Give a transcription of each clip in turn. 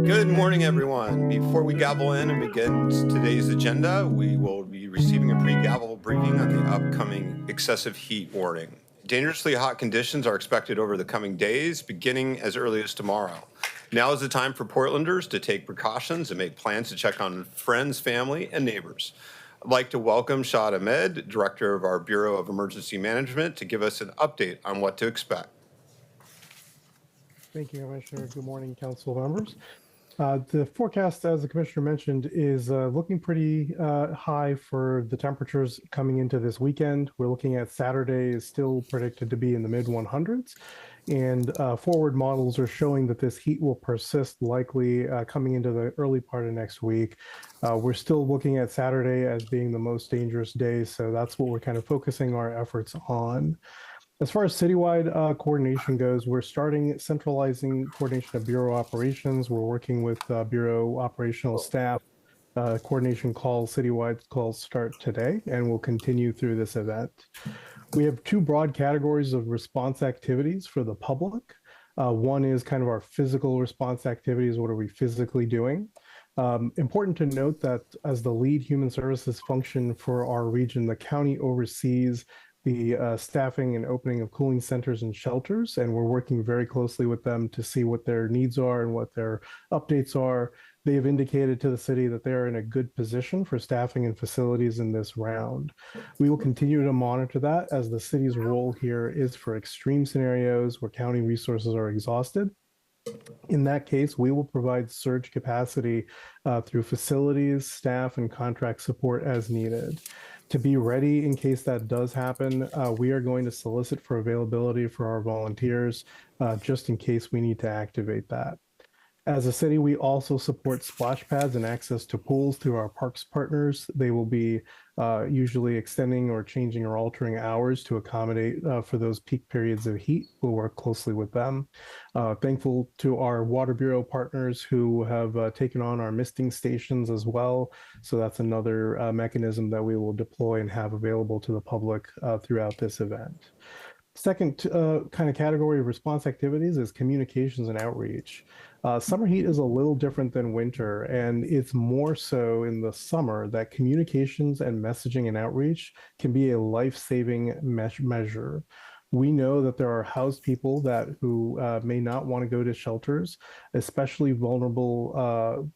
Good morning, everyone. Before we gavel in and begin today's agenda, we will be receiving a pre-gavel briefing on the upcoming excessive heat warning. Dangerously hot conditions are expected over the coming days, beginning as early as tomorrow. Now is the time for Portlanders to take precautions and make plans to check on friends, family, and neighbors. I'd like to welcome Shad Ahmed, Director of our Bureau of Emergency Management, to give us an update on what to expect. Thank you, Commissioner. Good morning, council members. The forecast, as the Commissioner mentioned, is looking pretty high for the temperatures coming into this weekend. We're looking at Saturday is still predicted to be in the mid 100s, and forward models are showing that this heat will persist likely coming into the early part of next week. We're still looking at Saturday as being the most dangerous day, so that's what we're kind of focusing our efforts on. As far as citywide coordination goes, we're starting centralizing coordination of Bureau operations. We're working with Bureau operational staff. Coordination calls, citywide calls start today, and will continue through this event. We have two broad categories of response activities for the public. One is kind of our physical response activities. What are we physically doing? Important to note that as the lead human services function for our region, the county oversees the staffing and opening of cooling centers and shelters, and we're working very closely with them to see what their needs are and what their updates are. They have indicated to the city that they're in a good position for staffing and facilities in this round. We will continue to monitor that, as the city's role here is for extreme scenarios where county resources are exhausted. In that case, we will provide surge capacity through facilities, staff, and contract support as needed. To be ready in case that does happen, we are going to solicit for availability for our volunteers, just in case we need to activate that. As a city, we also support splash pads and access to pools through our parks partners. They will be usually extending or changing or altering hours to accommodate for those peak periods of heat. We'll work closely with them. Thankful to our Water Bureau partners who have taken on our misting stations as well. So that's another mechanism that we will deploy and have available to the public throughout this event. Second kind of category of response activities is communications and outreach. Summer heat is a little different than winter, and it's more so in the summer that communications and messaging and outreach can be a life-saving measure. We know that there are housed people who may not want to go to shelters, especially vulnerable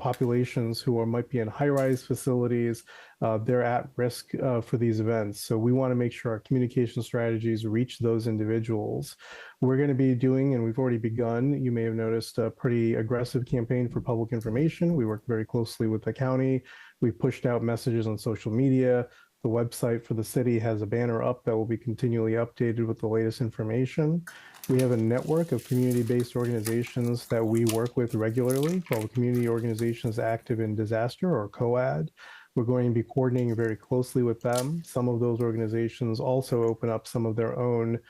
populations who might be in high-rise facilities. They're at risk for these events. So we want to make sure our communication strategies reach those individuals. We're going to be doing, and we've already begun, you may have noticed, a pretty aggressive campaign for public information. We work very closely with the county. We've pushed out messages on social media. The website for the city has a banner up that will be continually updated with the latest information. We have a network of community-based organizations that we work with regularly called Community Organizations Active in Disaster, or COAD. We're going to be coordinating very closely with them. Some of those organizations also open up some of their own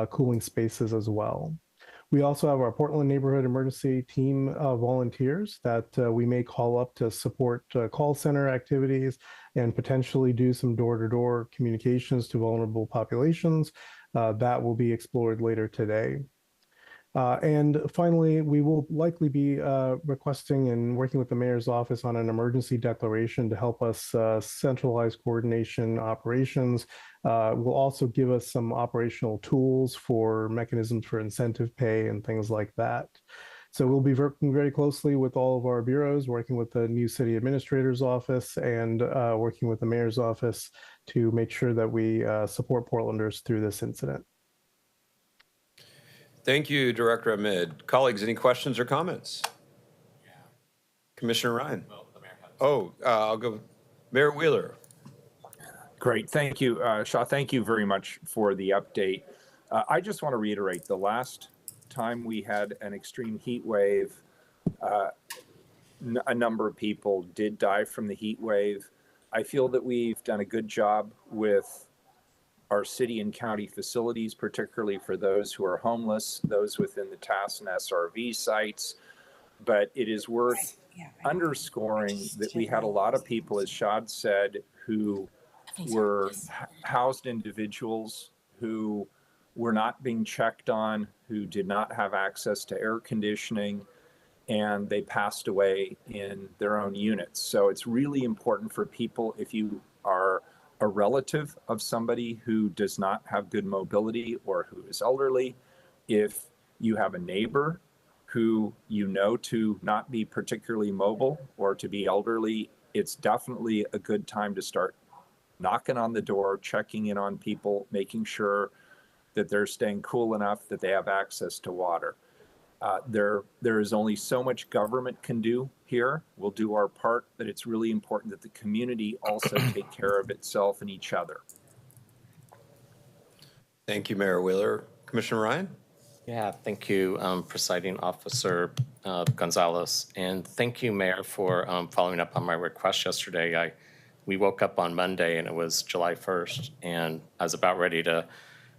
cooling spaces as well. We also have our Portland Neighborhood Emergency Team volunteers that we may call up to support call center activities and potentially do some door-to-door communications to vulnerable populations. That will be explored later today. And finally, we will likely be requesting and working with the mayor's office on an emergency declaration to help us centralize coordination operations. Will also give us some operational tools for mechanisms for incentive pay and things like that. So we'll be working very closely with all of our bureaus, working with the new city administrator's office and working with the mayor's office to make sure that we support Portlanders through this incident. Thank you, Director Ahmed. Colleagues, any questions or comments? Yeah. Commissioner Ryan. Well, the mayor has. I'll go. Mayor Wheeler. Great, thank you, Shaw. Thank you very much for the update. I just want to reiterate, the last time we had an extreme heat wave, a number of people did die from the heat wave. I feel that we've done a good job with our city and county facilities, particularly for those who are homeless, those within the TAS and SRV sites. But it is worth underscoring that we had a lot of people, as Shad said, who were housed individuals who were not being checked on, who did not have access to air conditioning, and they passed away in their own units. So it's really important for people, if you are a relative of somebody who does not have good mobility or who is elderly, if you have a neighbor who you know to not be particularly mobile or to be elderly, it's definitely a good time to start knocking on the door, checking in on people, making sure that they're staying cool enough that they have access to water. There is only so much government can do here. We'll do our part, but it's really important that the community also take care of itself and each other. Thank you, Mayor Wheeler. Commissioner Ryan? Yeah, thank you, Presiding Officer Gonzalez. And thank you, Mayor, for following up on my request yesterday. We woke up on Monday and it was July 1st, and I was about ready to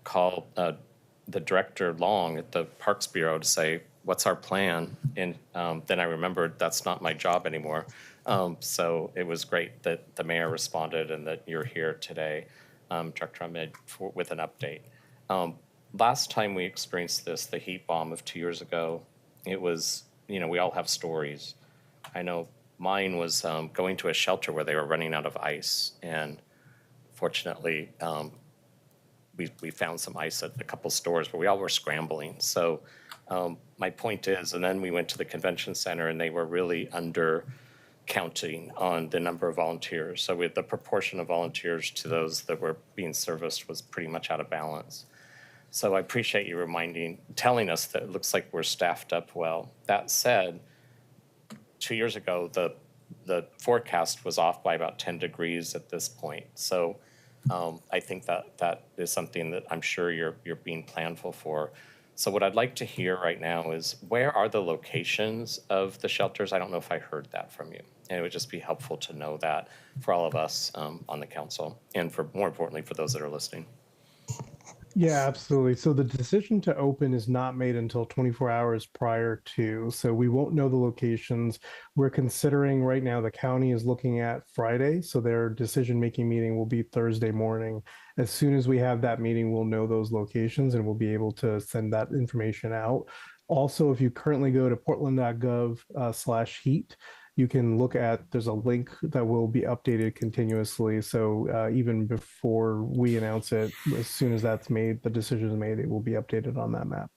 call the Director Long at the Parks Bureau to say, what's our plan? And then I remembered that's not my job anymore. So it was great that the mayor responded and that you're here today, Director Ahmed, with an update. Last time we experienced this, the heat bomb of 2 years ago, it was, we all have stories. I know mine was going to a shelter where they were running out of ice. And fortunately, we found some ice at a couple stores, but we all were scrambling. So my point is, and then we went to the convention center and they were really under counting on the number of volunteers. So the proportion of volunteers to those that were being serviced was pretty much out of balance. So I appreciate you telling us that it looks like we're staffed up well. That said, 2 years ago, the forecast was off by about 10 degrees at this point. So I think that is something that I'm sure you're being planful for. So what I'd like to hear right now is, where are the locations of the shelters? I don't know if I heard that from you. And it would just be helpful to know that for all of us on the council and more importantly, for those that are listening. Yeah, absolutely. So the decision to open is not made until 24 hours prior to, so we won't know the locations. We're considering right now, the county is looking at Friday, so their decision-making meeting will be Thursday morning. As soon as we have that meeting, we'll know those locations and we'll be able to send that information out. Also, if you currently go to portland.gov/heat, you can look at, there's a link that will be updated continuously. So even before we announce it, as soon as that's made, the decision is made, it will be updated on that map.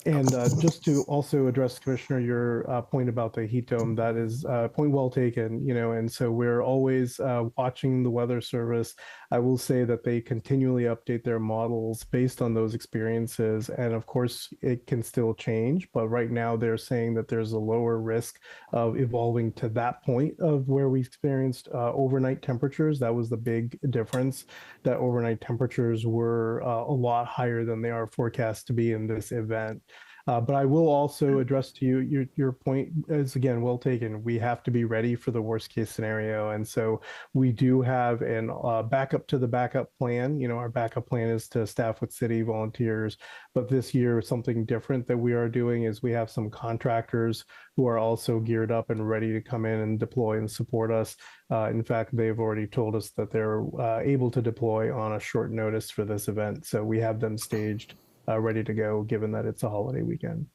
And just to also address, Commissioner, your point about the heat dome, that is a point well taken, and so we're always watching the Weather Service. I will say that they continually update their models based on those experiences. And of course, it can still change, but right now they're saying that there's a lower risk of evolving to that point of where we experienced overnight temperatures. That was the big difference, that overnight temperatures were a lot higher than they are forecast to be in this event. But I will also address to you, your point is again well taken. We have to be ready for the worst case scenario, and so we do have an backup to the backup plan. Our backup plan is to staff with city volunteers, but this year something different that we are doing is we have some contractors who are also geared up and ready to come in and deploy and support us. In fact, they've already told us that they're able to deploy on a short notice for this event, so we have them staged, ready to go, given that it's a holiday weekend.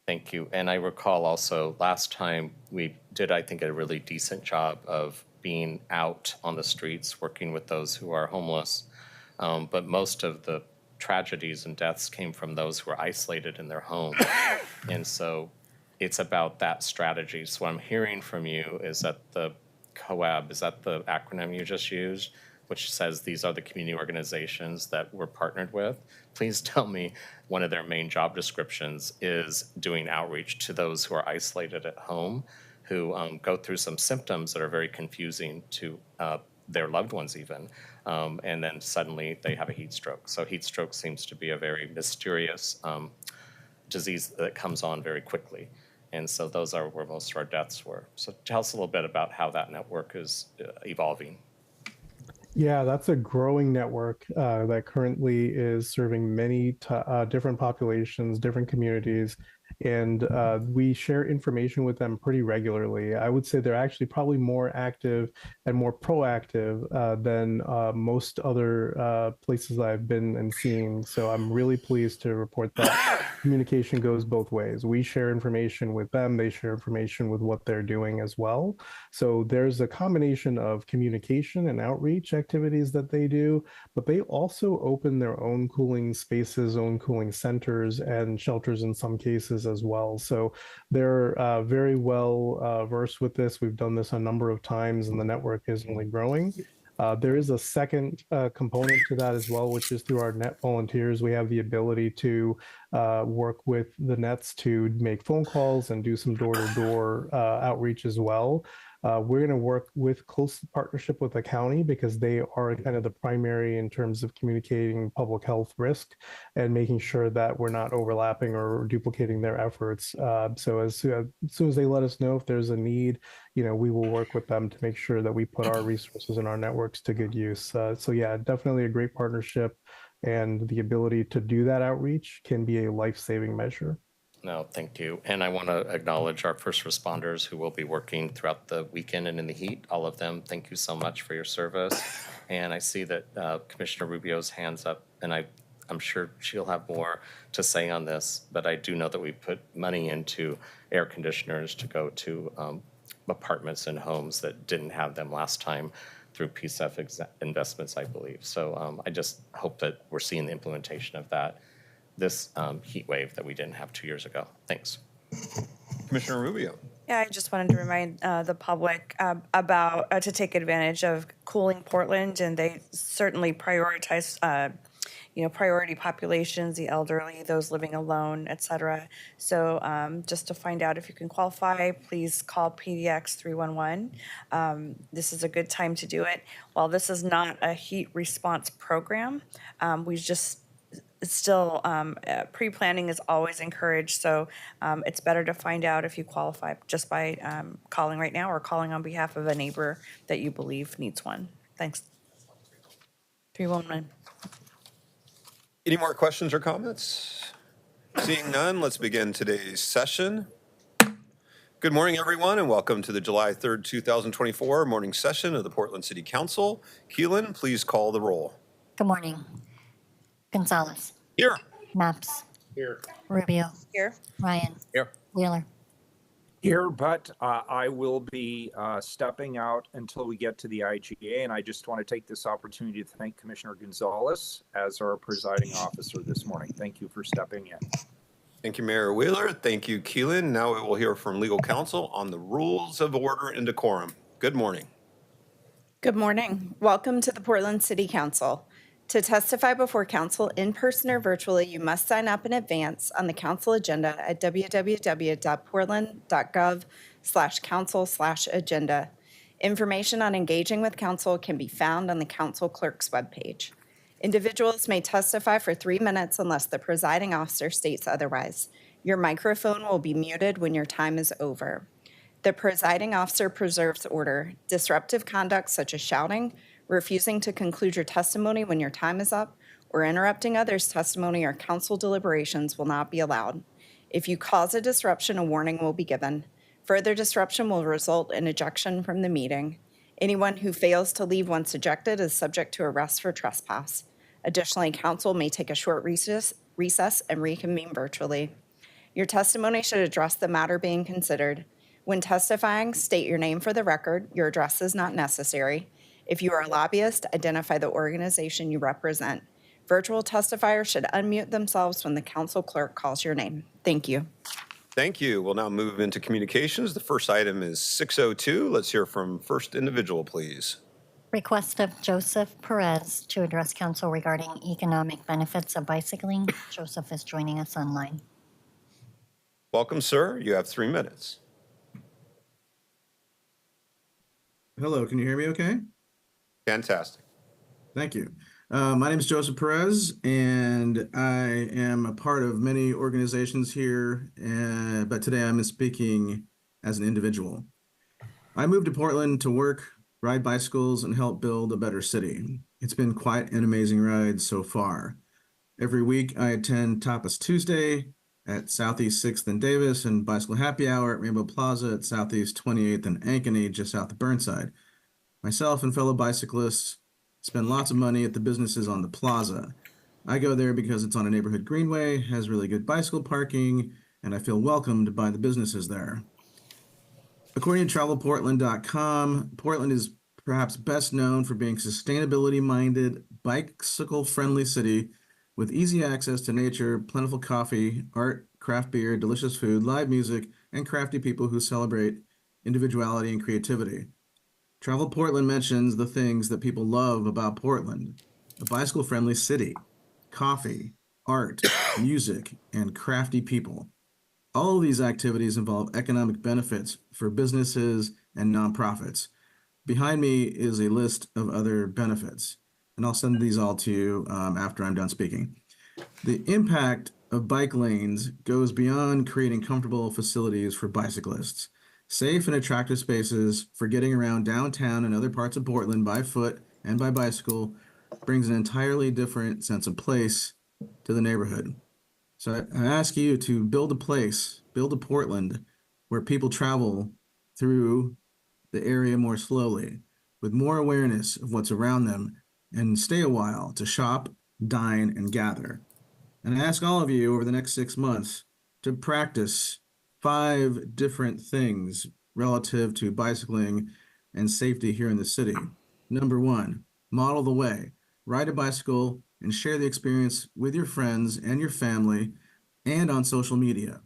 Thank you. And I recall also last time we did, I think, a really decent job of being out on the streets, working with those who are homeless. But most of the tragedies and deaths came from those who were isolated in their homes. And so it's about that strategy. So what I'm hearing from you is that the COAB, is that the acronym you just used, which says these are the community organizations that we're partnered with. Please tell me one of their main job descriptions is doing outreach to those who are isolated at home, who go through some symptoms that are very confusing to their loved ones even, and then suddenly they have a heat stroke. So heat stroke seems to be a very mysterious disease that comes on very quickly. And so those are where most of our deaths were. So tell us a little bit about how that network is evolving. Yeah, that's a growing network that currently is serving many different populations, different communities, and we share information with them pretty regularly. I would say they're actually probably more active and more proactive than most other places I've been and seen. So I'm really pleased to report that communication goes both ways. We share information with them, they share information with what they're doing as well. So there's a combination of communication and outreach activities that they do, but they also open their own cooling spaces, own cooling centers, and shelters in some cases as well. So they're very well versed with this. We've done this a number of times, and the network is only growing. There is a second component to that as well, which is through our net volunteers. We have the ability to work with the nets to make phone calls and do some door-to-door outreach as well. We're going to work with close partnership with the county because they are kind of the primary in terms of communicating public health risk and making sure that we're not overlapping or duplicating their efforts. So as soon as they let us know if there's a need, we will work with them to make sure that we put our resources and our networks to good use. So yeah, definitely a great partnership, and the ability to do that outreach can be a life-saving measure. No, thank you. And I want to acknowledge our first responders who will be working throughout the weekend and in the heat. All of them, thank you so much for your service. And I see that Commissioner Rubio's hand's up, and I'm sure she'll have more to say on this, but I do know that we put money into air conditioners to go to apartments and homes that didn't have them last time through PSEF investments, I believe. So I just hope that we're seeing the implementation of that this heat wave that we didn't have 2 years ago. Thanks. Commissioner Rubio. Yeah, I just wanted to remind the public about to take advantage of Cooling Portland, and they certainly prioritize, priority populations, the elderly, those living alone, et cetera. So just to find out if you can qualify, please call PDX 311. This is a good time to do it. While this is not a heat response program, we just still pre-planning is always encouraged, so it's better to find out if you qualify just by calling right now or calling on behalf of a neighbor that you believe needs one. Thanks. 311. Any more questions or comments? Seeing none, let's begin today's session. Good morning, everyone, and welcome to the July 3rd, 2024 morning session of the Portland City Council. Keelan, please call the roll. Good morning. Gonzalez, Here. Maps, Here. Rubio, Here. Ryan, Here. Wheeler. Here, but I will be stepping out until we get to the IGA, and I just want to take this opportunity to thank Commissioner Gonzalez as our presiding officer this morning. Thank you for stepping in. Thank you, Mayor Wheeler. Thank you, Keelan. Now we will hear from legal counsel on the rules of order and decorum. Good morning. Good morning. Welcome to the Portland City Council. To testify before council in person or virtually, you must sign up in advance on the council agenda at www.portland.gov/council/agenda. Information on engaging with council can be found on the council clerk's webpage. Individuals may testify for 3 minutes unless the presiding officer states otherwise. Your microphone will be muted when your time is over. The presiding officer preserves order. Disruptive conduct such as shouting, refusing to conclude your testimony when your time is up, or interrupting others' testimony or council deliberations will not be allowed. If you cause a disruption, a warning will be given. Further disruption will result in ejection from the meeting. Anyone who fails to leave once ejected is subject to arrest for trespass. Additionally, council may take a short recess and reconvene virtually. Your testimony should address the matter being considered. When testifying, state your name for the record. Your address is not necessary. If you are a lobbyist, identify the organization you represent. Virtual testifiers should unmute themselves when the council clerk calls your name. Thank you. Thank you. We'll now move into communications. The first item is 602. Let's hear from first individual, please. Request of Joseph Perez to address council regarding economic benefits of bicycling. Joseph is joining us online. Welcome, sir. You have 3 minutes. Hello, can you hear me okay? Fantastic. Thank you. My name is Joseph Perez, and I am a part of many organizations here, but today I'm speaking as an individual. I moved to Portland to work, ride bicycles, and help build a better city. It's been quite an amazing ride so far. Every week I attend Tapas Tuesday at Southeast 6th and Davis, and Bicycle Happy Hour at Rainbow Plaza at Southeast 28th and Ankeny, just south of Burnside. Myself and fellow bicyclists spend lots of money at the businesses on the plaza. I go there because it's on a neighborhood greenway, has really good bicycle parking, and I feel welcomed by the businesses there. According to travelportland.com, Portland is perhaps best known for being a sustainability-minded, bicycle-friendly city with easy access to nature, plentiful coffee, art, craft beer, delicious food, live music, and crafty people who celebrate individuality and creativity. Travel Portland mentions the things that people love about Portland: a bicycle-friendly city, coffee, art, music, and crafty people. All of these activities involve economic benefits for businesses and nonprofits. Behind me is a list of other benefits, and I'll send these all to you after I'm done speaking. The impact of bike lanes goes beyond creating comfortable facilities for bicyclists. Safe and attractive spaces for getting around downtown and other parts of Portland by foot and by bicycle brings an entirely different sense of place to the neighborhood. So I ask you to build a place, build a Portland where people travel through the area more slowly, with more awareness of what's around them, and stay a while to shop, dine, and gather. And I ask all of you over the next 6 months to practice 5 different things relative to bicycling and safety here in the city. Number 1, model the way. Ride a bicycle and share the experience with your friends and your family and on social media.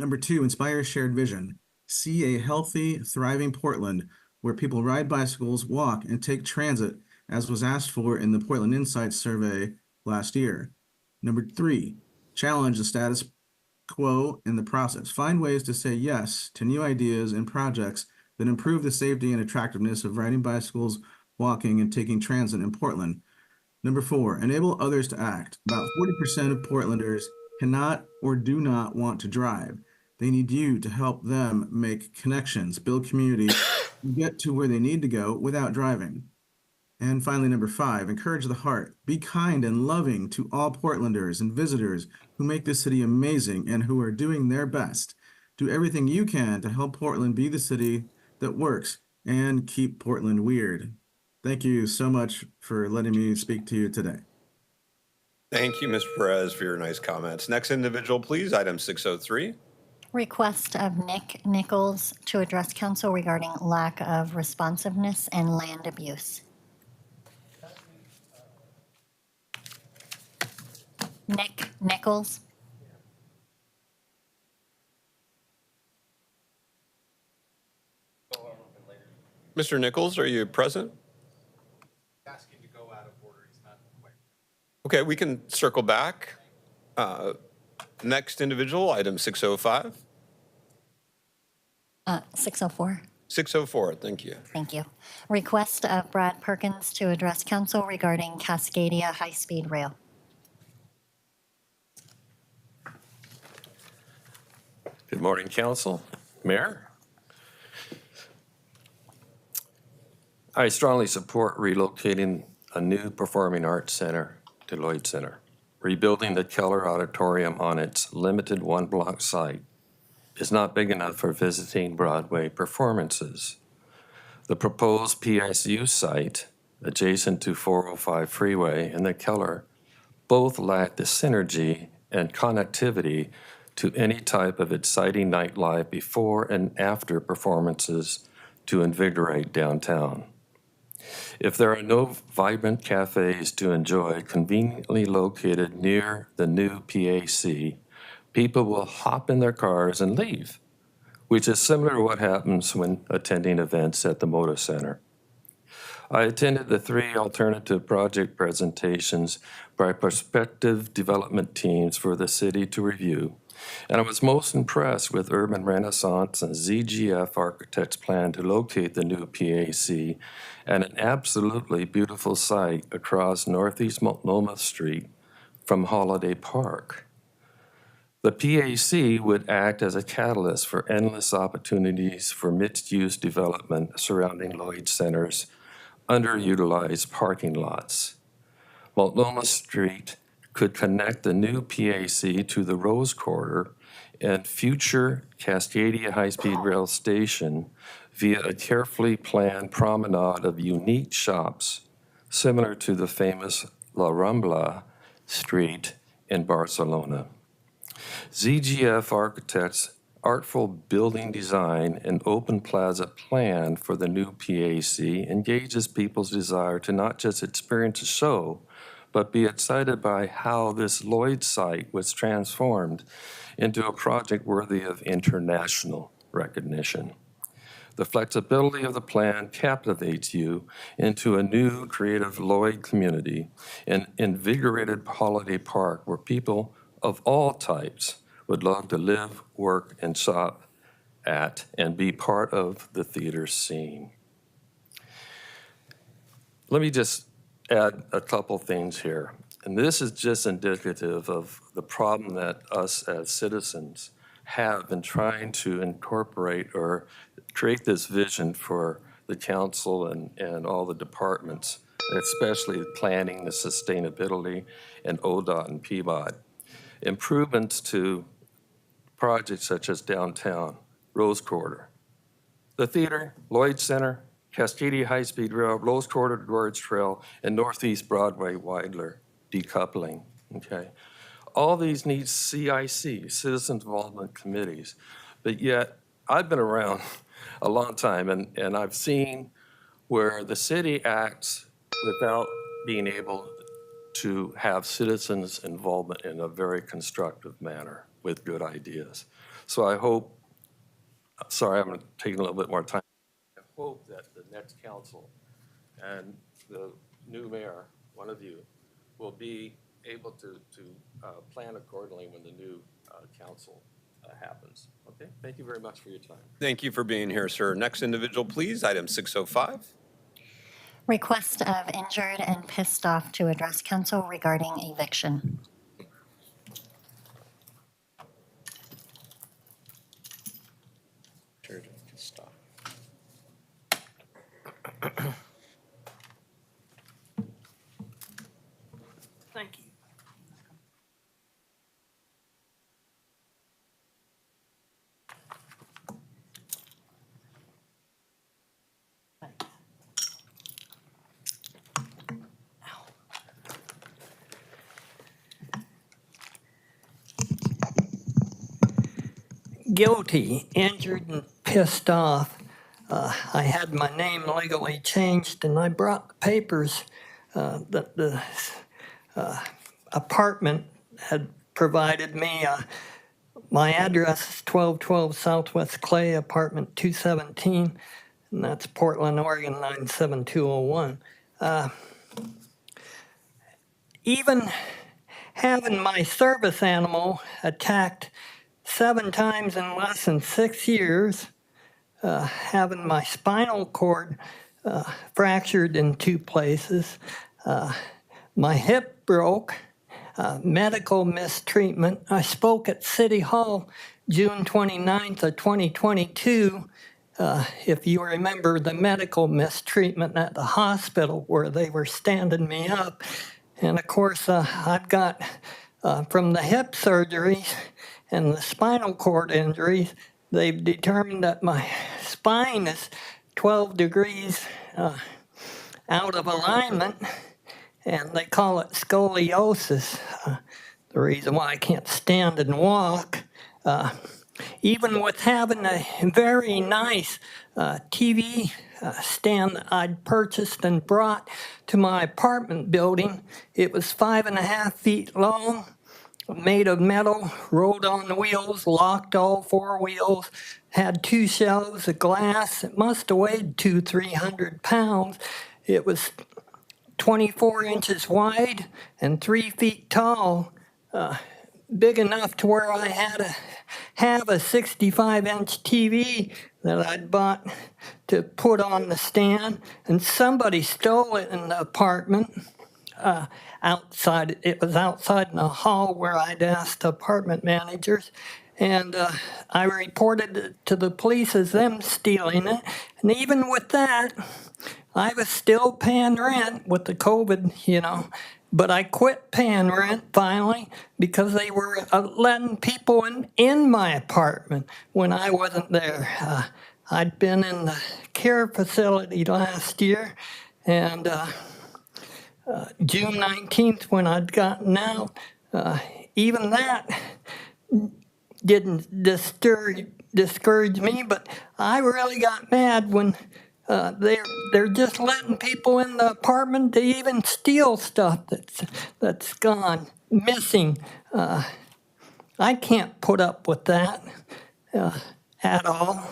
Number 2, inspire a shared vision. See a healthy, thriving Portland where people ride bicycles, walk, and take transit, as was asked for in the Portland Insights survey last year. Number 3, challenge the status quo in the process. Find ways to say yes to new ideas and projects that improve the safety and attractiveness of riding bicycles, walking, and taking transit in Portland. Number 4, enable others to act. About 40% of Portlanders cannot or do not want to drive. They need you to help them make connections, build community, and get to where they need to go without driving. And finally, number 5, encourage the heart. Be kind and loving to all Portlanders and visitors who make this city amazing and who are doing their best. Do everything you can to help Portland be the city that works and keep Portland weird. Thank you so much for letting me speak to you today. Thank you, Mr. Perez, for your nice comments. Next individual, please. Item 603. Request of Nick Nichols to address council regarding lack of responsiveness and land abuse. Nick Nichols. Mr. Nichols, are you present? Asking to go out of order. He's not quite. Okay, we can circle back. Next individual, item 605. 604. 604, thank you. Thank you. Request of Brad Perkins to address council regarding Cascadia High-Speed Rail. Good morning, council. Mayor. I strongly support relocating a new performing arts center to Lloyd Center. Rebuilding the Keller Auditorium on its limited one-block site is not big enough for visiting Broadway performances. The proposed PSU site, adjacent to 405 Freeway and the Keller, both lack the synergy and connectivity to any type of exciting nightlife before and after performances to invigorate downtown. If there are no vibrant cafes to enjoy conveniently located near the new PAC, people will hop in their cars and leave, which is similar to what happens when attending events at the Moda Center. I attended the 3 alternative project presentations by prospective development teams for the city to review, and I was most impressed with Urban Renaissance and ZGF Architects' plan to locate the new PAC at an absolutely beautiful site across Northeast Multnomah Street from Holiday Park. The PAC would act as a catalyst for endless opportunities for mixed-use development surrounding Lloyd Center's underutilized parking lots. Multnomah Street could connect the new PAC to the Rose Quarter and future Cascadia High-Speed Rail Station via a carefully planned promenade of unique shops, similar to the famous La Rambla Street in Barcelona. ZGF Architects' artful building design and open plaza plan for the new PAC engages people's desire to not just experience a show, but be excited by how this Lloyd site was transformed into a project worthy of international recognition. The flexibility of the plan captivates you into a new creative Lloyd community, an invigorated holiday park where people of all types would love to live, work, and shop at and be part of the theater scene. Let me just add a couple things here. And this is just indicative of the problem that us as citizens have in trying to incorporate or create this vision for the council and all the departments, especially planning, the sustainability, and ODOT and PBOT. Improvements to projects such as downtown, Rose Quarter, the theater, Lloyd Center, Cascadia High-Speed Rail, Rose Quarter to Gorge Trail, and Northeast Broadway Weidler decoupling, okay? All these need CIC, Citizen Involvement Committees, but yet I've been around a long time and I've seen where the city acts without being able to have citizens' involvement in a very constructive manner with good ideas. So I hope, sorry, I'm taking a little bit more time. I hope that the next council and the new mayor, one of you, will be able to plan accordingly when the new council happens. Okay, thank you very much for your time. Thank you for being here, sir. Next individual, please. Item 605. Request of injured and pissed off to address council regarding eviction. Sure, just stop. guilty, injured, and pissed off. I had my name legally changed, and I brought the papers that the apartment had provided me. My address is 1212 Southwest Clay, apartment 217, and that's Portland, Oregon 97201. Even having my service animal attacked 7 times in less than 6 years, having my spinal cord fractured in 2 places, my hip broke, medical mistreatment. I spoke at City Hall June 29th of 2022. If you remember the medical mistreatment at the hospital where they were standing me up. And of course, I've got from the hip surgeries and the spinal cord injuries, they've determined that my spine is 12 degrees out of alignment, and they call it scoliosis. The reason why I can't stand and walk. Even with having a very nice TV stand that I'd purchased and brought to my apartment building, it was 5.5 feet long, made of metal, rolled on the wheels, locked all 4 wheels, had 2 shelves of glass. It must have weighed 200-300 pounds. It was 24 inches wide and 3 feet tall, big enough to where I had to have a 65-inch TV that I'd bought to put on the stand, and somebody stole it in the apartment. Outside, it was outside in the hall where I'd asked the apartment managers, and I reported it to the police as them stealing it. And even with that, I was still paying rent with the COVID, but I quit paying rent finally because they were letting people in my apartment when I wasn't there. I'd been in the care facility last year, and June 19th when I'd gotten out, even that didn't discourage me, but I really got mad when they're just letting people in the apartment to even steal stuff that's gone missing. I can't put up with that at all.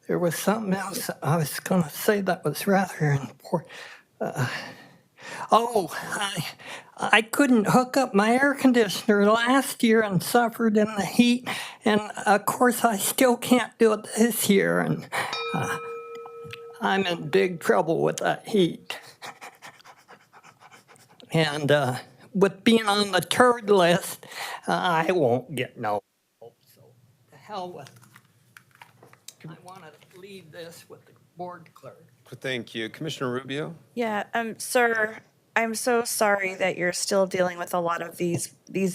There was something else I was going to say that was rather important. I couldn't hook up my air conditioner last year and suffered in the heat, and of course I still can't do it this year, and I'm in big trouble with that heat. And with being on the turd list, I won't get no help, so to hell with it. I want to leave this with the board clerk. Thank you. Commissioner Rubio? Yeah, sir, I'm so sorry that you're still dealing with a lot of these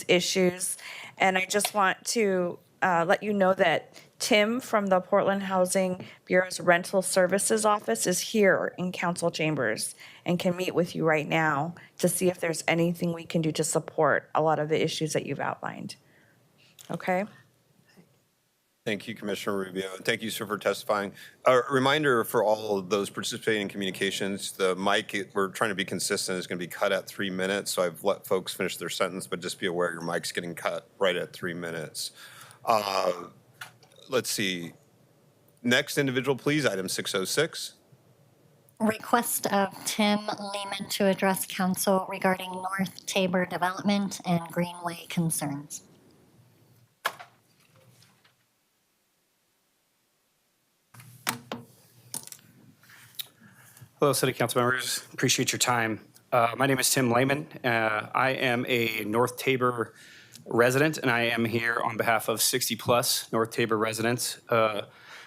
issues. And I just want to let you know that Tim from the Portland Housing Bureau's Rental Services Office is here in council chambers and can meet with you right now to see if there's anything we can do to support a lot of the issues that you've outlined. Okay? Thank you, Commissioner Rubio. And thank you, sir, for testifying. A reminder for all of those participating in communications, the mic, we're trying to be consistent, is going to be cut at 3 minutes. So I've let folks finish their sentence, but just be aware your mic's getting cut right at 3 minutes. Let's see. Next individual, please, item 606. Request of Tim Lehman to address council regarding North Tabor development and Greenway concerns. Hello, City Council members. Appreciate your time. My name is Tim Lehman. I am a North Tabor resident, and I am here on behalf of 60-plus North Tabor residents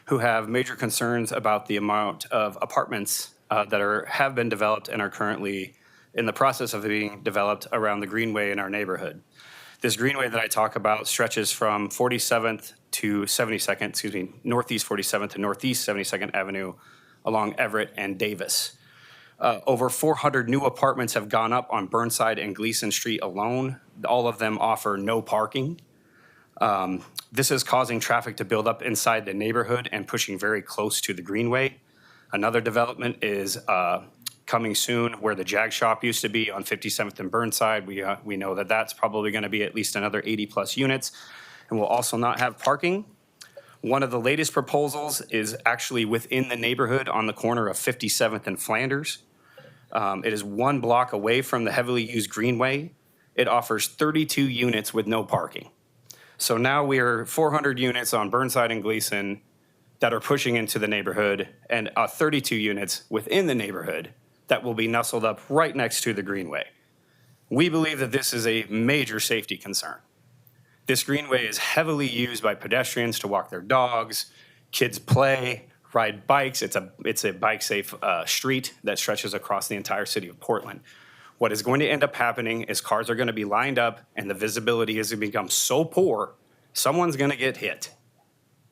who have major concerns about the amount of apartments that have been developed and are currently in the process of being developed around the Greenway in our neighborhood. This Greenway that I talk about stretches from 47th to 72nd, Northeast 47th to Northeast 72nd Avenue, along Everett and Davis. Over 400 new apartments have gone up on Burnside and Gleason Street alone. All of them offer no parking. This is causing traffic to build up inside the neighborhood and pushing very close to the Greenway. Another development is coming soon where the Jag Shop used to be on 57th and Burnside. We know that that's probably going to be at least another 80+ units, and will also not have parking. One of the latest proposals is actually within the neighborhood on the corner of 57th and Flanders. It is 1 block away from the heavily used Greenway. It offers 32 units with no parking. So now we are 400 units on Burnside and Gleason that are pushing into the neighborhood, and 32 units within the neighborhood that will be nestled up right next to the Greenway. We believe that this is a major safety concern. This Greenway is heavily used by pedestrians to walk their dogs, kids play, ride bikes. It's a bike-safe street that stretches across the entire city of Portland. What is going to end up happening is cars are going to be lined up and the visibility is going to become so poor, someone's going to get hit.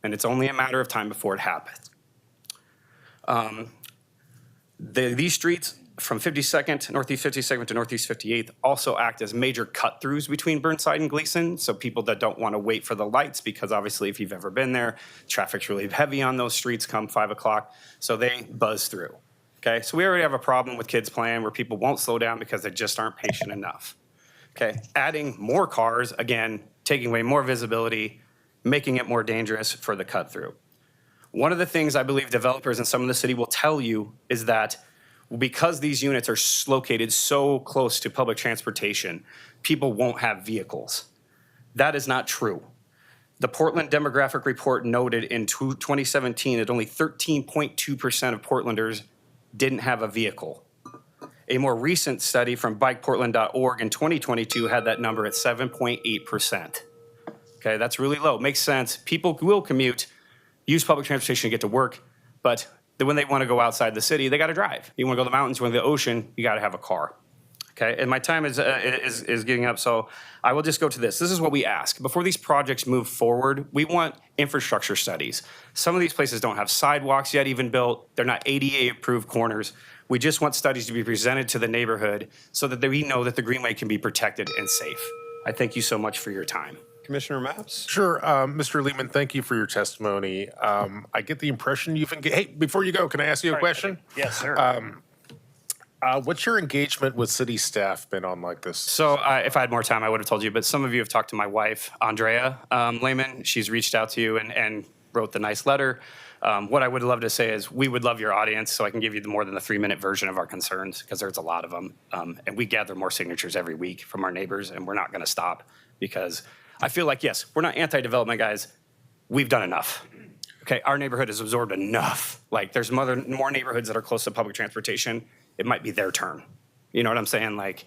And it's only a matter of time before it happens. These streets from 52nd, Northeast 52nd to Northeast 58th also act as major cut-throughs between Burnside and Gleason. So people that don't want to wait for the lights, because obviously if you've ever been there, traffic's really heavy on those streets come 5 o'clock. So they buzz through. Okay, so we already have a problem with kids playing where people won't slow down because they just aren't patient enough. Okay, adding more cars, again, taking away more visibility, making it more dangerous for the cut through. One of the things I believe developers in some of the city will tell you is that because these units are located so close to public transportation, people won't have vehicles. That is not true. The Portland Demographic Report noted in 2017 that only 13.2% of Portlanders didn't have a vehicle. A more recent study from bikeportland.org in 2022 had that number at 7.8%. Okay, that's really low. Makes sense. People will commute, use public transportation to get to work, but when they want to go outside the city, they got to drive. You want to go to the mountains, you want to go to the ocean, you got to have a car. Okay, and my time is getting up, so I will just go to this. This is what we ask. Before these projects move forward, we want infrastructure studies. Some of these places don't have sidewalks yet even built. They're not ADA-approved corners. We just want studies to be presented to the neighborhood so that we know that the Greenway can be protected and safe. I thank you so much for your time. Commissioner Mapps? Sure. Mr. Lehman, thank you for your testimony. I get the impression you've engaged. Hey, before you go, can I ask you a question? Yes, sir. What's your engagement with city staff been on like this? So if I had more time, I would have told you, but some of you have talked to my wife, Andrea Lehman. She's reached out to you and wrote the nice letter. What I would love to say is we would love your audience, so I can give you more than the 3-minute version of our concerns, because there's a lot of them. And we gather more signatures every week from our neighbors, and we're not going to stop, because I feel like, yes, we're not anti-development guys. We've done enough. Okay, our neighborhood has absorbed enough. Like, there's more neighborhoods that are close to public transportation. It might be their turn. You know what I'm saying? Like,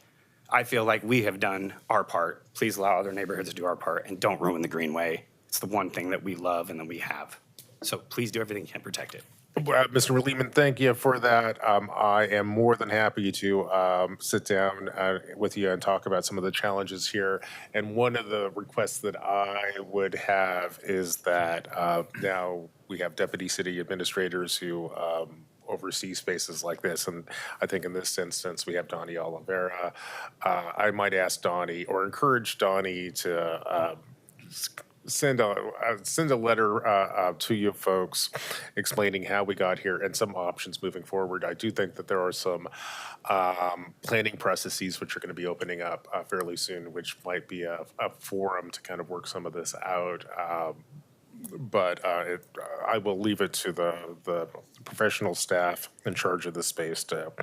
I feel like we have done our part. Please allow other neighborhoods to do our part, and don't ruin the Greenway. It's the one thing that we love and that we have. So please do everything you can to protect it. Mr. Lehman, thank you for that. I am more than happy to sit down with you and talk about some of the challenges here. And one of the requests that I would have is that now we have deputy city administrators who oversee spaces like this. And I think in this instance, we have Donnie Oliveira. I might ask Donnie or encourage Donnie to send a letter to you folks explaining how we got here and some options moving forward. I do think that there are some planning processes which are going to be opening up fairly soon, which might be a forum to kind of work some of this out. But I will leave it to the professional staff in charge of the space to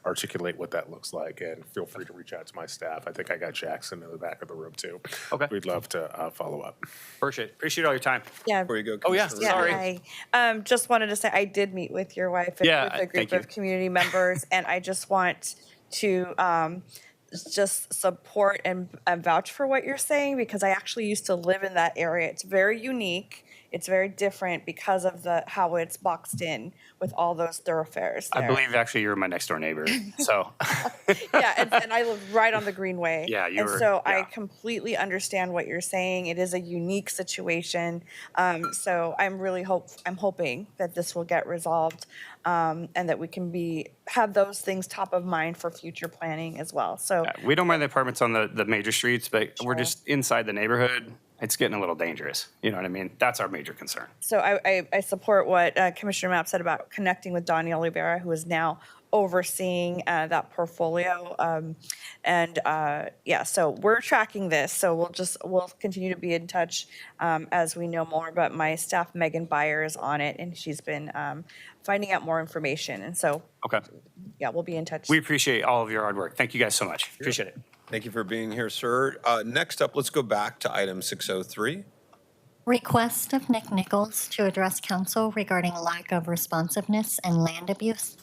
articulate what that looks like, and feel free to reach out to my staff. I think I got Jackson in the back of the room too. Okay. We'd love to follow up. Appreciate all your time. Yeah. Before you go, Oh, yeah, Commissioner sorry. I just wanted to say I did meet with your wife and Yeah, with a thank group you. of community members, and I just want to just support and vouch for what you're saying, because I actually used to live in that area. It's very unique. It's very different because of how it's boxed in with all those thoroughfares there. I believe actually you were my next door neighbor. So Yeah, and I live right on the Greenway. Yeah, you and were- so I yeah. completely understand what you're saying. It is a unique situation. So I'm hoping that this will get resolved, and that we can have those things top of mind for future planning as well. So we don't mind the apartments on the major streets, but we're Sure. just inside the neighborhood. It's getting a little dangerous. You know what I mean? That's our major concern. So I support what Commissioner Mapp said about connecting with Donnie Oliveira, who is now overseeing that portfolio. So we're tracking this. So we'll continue to be in touch as we know more. But my staff, Megan Byer, is on it, and she's been finding out more information. And so, Okay. yeah, we'll be in touch. We appreciate all of your hard work. Thank you guys so much. Appreciate it. Thank you for being here, sir. Next up, let's go back to item 603. Request of Nick Nichols to address council regarding lack of responsiveness and land abuse.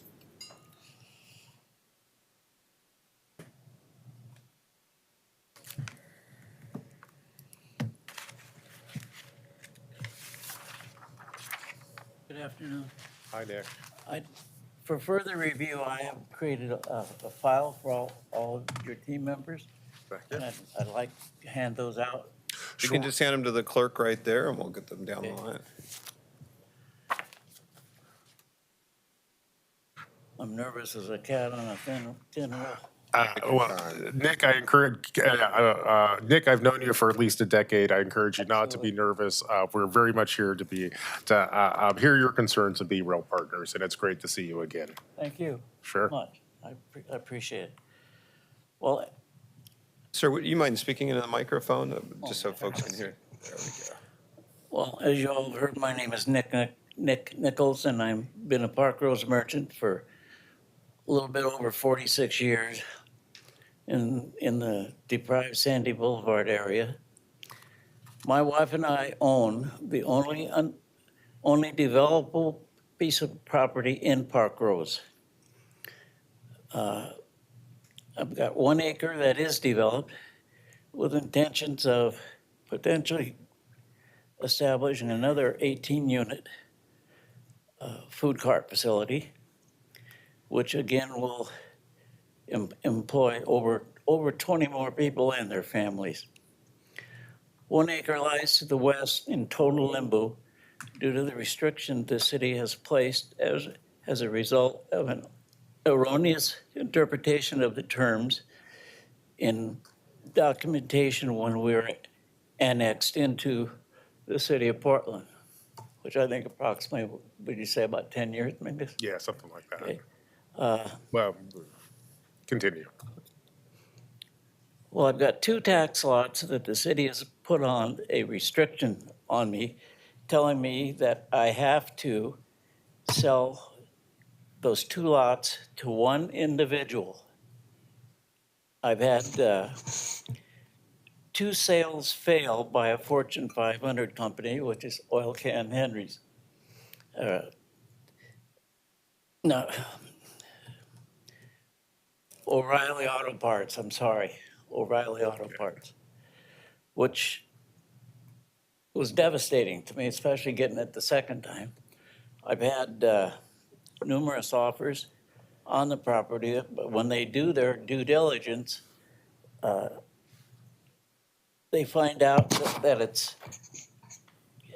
Good afternoon. Hi, Nick. For further review, I have created a file for all of your team members. And I'd like to hand those out. You can just hand them to the clerk right there, and we'll get them down the line. I'm nervous as a cat on a thin rope. Nick, Nick, I've known you for at least a decade. I encourage you not to be nervous. We're very much here to hear your concerns and be real partners, and it's great to see you again. Thank you. Sure. Much. I appreciate it. Well, Sir, would you mind speaking into the microphone, just so folks can hear? There we go. well, as you all heard, my name is Nick Nichols, and I've been a Park Rose merchant for a little bit over 46 years in the deprived Sandy Boulevard area. My wife and I own the only developable piece of property in Park Rose. I've got 1 acre that is developed with intentions of potentially establishing another 18-unit food cart facility, which again will employ over 20 more people and their families. 1 acre lies to the west in total limbo due to the restriction the city has placed as a result of an erroneous interpretation of the terms in documentation when we were annexed into the city of Portland, which I think approximately, would you say about 10 years, maybe? Yeah, something like that. Okay. Well, continue. Well, I've got 2 tax lots that the city has put on a restriction on me, telling me that I have to sell those 2 lots to one individual. I've had 2 sales fail by a Fortune 500 company, which is Oil Can Henry's. No, O'Reilly Auto Parts, I'm sorry, O'Reilly Auto Parts, which was devastating to me, especially getting it the second time. I've had numerous offers on the property, but when they do their due diligence, they find out that it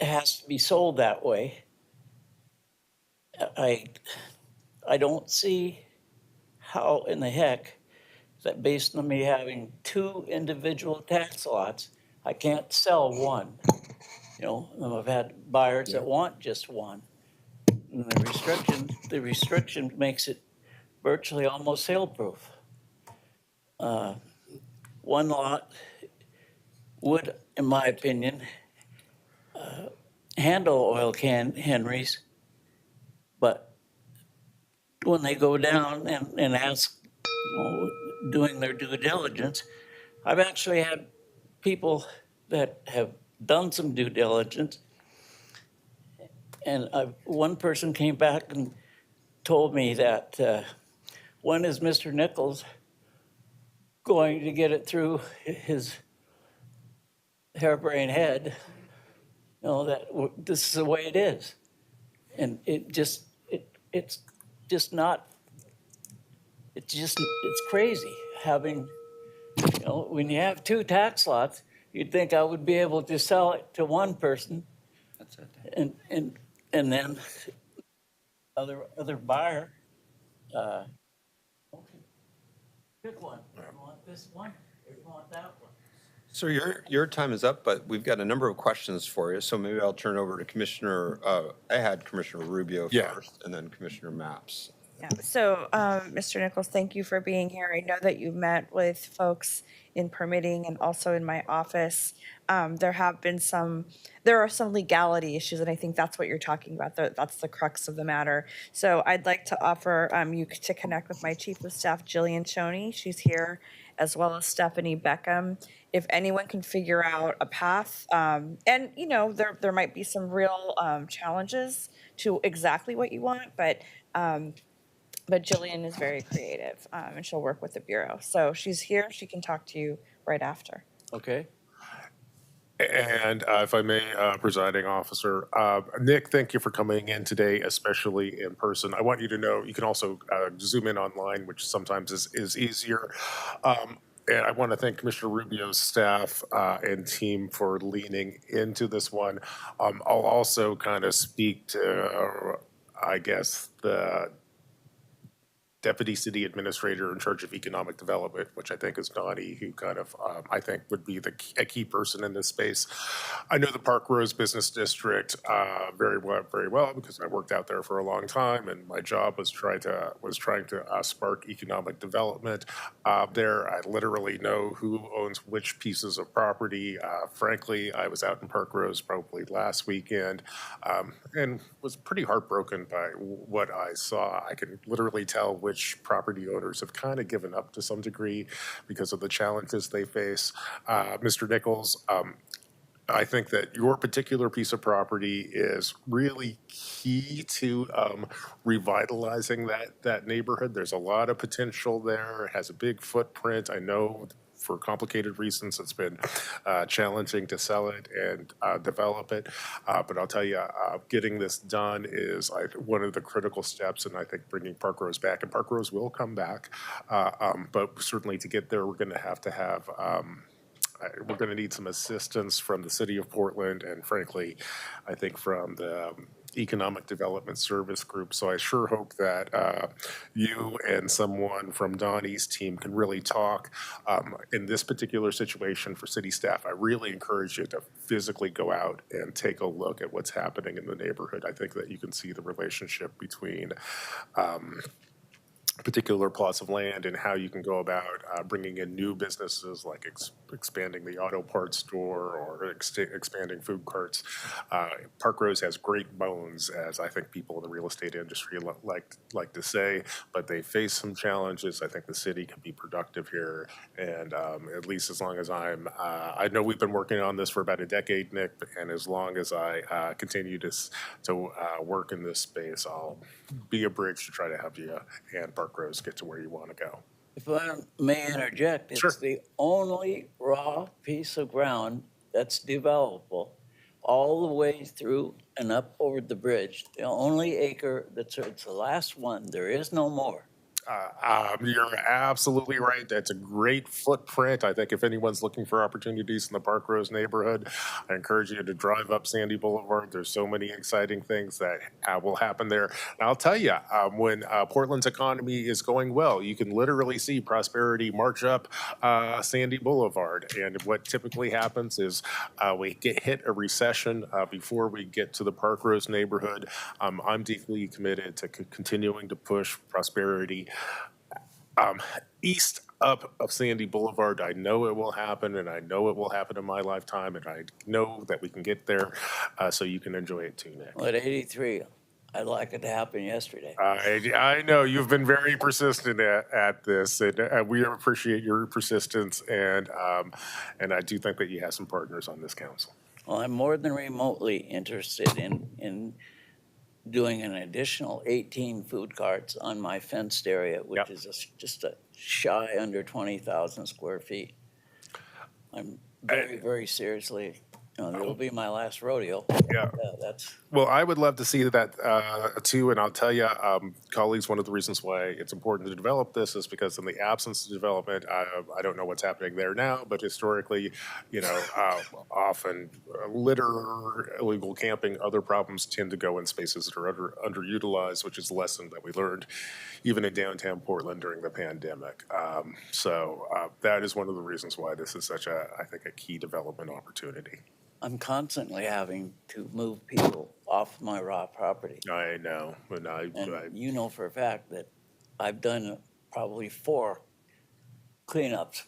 has to be sold that way. I don't see how in the heck that based on me having 2 individual tax lots, I can't sell one. You know, I've had buyers that want just one. And the restriction makes it virtually almost sale-proof. 1 lot would, in my opinion, handle Oil Can Henry's, but when they go down and ask, doing their due diligence, I've actually had people that have done some due diligence, and one person came back and told me that when is Mr. Nichols going to get it through his harebrained head, you know, that this is the way it is. And it's crazy having, you know, when you have 2 tax lots, you'd think I would be able to sell it to one person. That's it. And then other buyer, pick one. You want this one or you want that one? So your time is up, but we've got a number of questions for you. So maybe I'll turn over to Commissioner, I had Commissioner Rubio Yeah. first and then Commissioner Maps. Yeah. So, Mr. Nichols, thank you for being here. I know that you met with folks in permitting and also in my office. There are some legality issues, and I think that's what you're talking about. That's the crux of the matter. So I'd like to offer you to connect with my Chief of Staff, Jillian Choney. She's here, as well as Stephanie Beckham. If anyone can figure out a path, and there might be some real challenges to exactly what you want, but Jillian is very creative, and she'll work with the Bureau. So she's here. She can talk to you right after. Okay. And if I may, presiding officer, Nick, thank you for coming in today, especially in person. I want you to know you can also zoom in online, which sometimes is easier. And I want to thank Commissioner Rubio's staff and team for leaning into this one. I'll also kind of speak to, I guess, the Deputy City Administrator in charge of Economic Development, which I think is Donnie, who kind of, I think would be a key person in this space. I know the Park Rose Business District very well because I worked out there for a long time, and my job was trying to spark economic development there. I literally know who owns which pieces of property. Frankly, I was out in Park Rose probably last weekend and was pretty heartbroken by what I saw. I can literally tell which property owners have kind of given up to some degree because of the challenges they face. Mr. Nichols, I think that your particular piece of property is really key to revitalizing that neighborhood. There's a lot of potential there. It has a big footprint. I know for complicated reasons it's been challenging to sell it and develop it. But I'll tell you, getting this done is one of the critical steps, and I think bringing Park Rose back. And Park Rose will come back, but certainly to get there, we're going to have we're going to need some assistance from the city of Portland and frankly, I think from the Economic Development Service Group. So I sure hope that you and someone from Donnie's team can really talk. In this particular situation for city staff, I really encourage you to physically go out and take a look at what's happening in the neighborhood. I think that you can see the relationship between particular plots of land and how you can go about bringing in new businesses like expanding the auto parts store or expanding food carts. Park Rose has great bones, as I think people in the real estate industry like to say, but they face some challenges. I think the city can be productive here, and at least as long as I know we've been working on this for about a decade, Nick, and as long as I continue to work in this space, I'll be a bridge to try to help you and Park Rose get to where you want to go. If I may interject, it's Sure. the only raw piece of ground that's developable all the way through and up over the bridge. The only acre it's the last one. There is no more. You're absolutely right. That's a great footprint. I think if anyone's looking for opportunities in the Park Rose neighborhood, I encourage you to drive up Sandy Boulevard. There's so many exciting things that will happen there. And I'll tell you, when Portland's economy is going well, you can literally see prosperity march up Sandy Boulevard. And what typically happens is we hit a recession before we get to the Park Rose neighborhood. I'm deeply committed to continuing to push prosperity east up of Sandy Boulevard. I know it will happen, and I know it will happen in my lifetime, and I know that we can get there so you can enjoy it too, Nick. Well, at 83, I'd like it to happen yesterday. I know you've been very persistent at this, and we appreciate your persistence, and I do think that you have some partners on this council. Well, I'm more than remotely interested in doing an additional 18 food carts on my fenced area, which is just a shy under 20,000 square feet. I'm very, very seriously it'll be my last rodeo. Yeah. That's, Well, I would love to see that too, and I'll tell you, colleagues, one of the reasons why it's important to develop this is because in the absence of development, I don't know what's happening there now, but historically, often litter, illegal camping, other problems tend to go in spaces that are underutilized, which is a lesson that we learned even in downtown Portland during the pandemic. So that is one of the reasons why this is such I think, a key development opportunity. I'm constantly having to move people off my raw property. I know, and And you know for a fact that I've done probably 4 cleanups.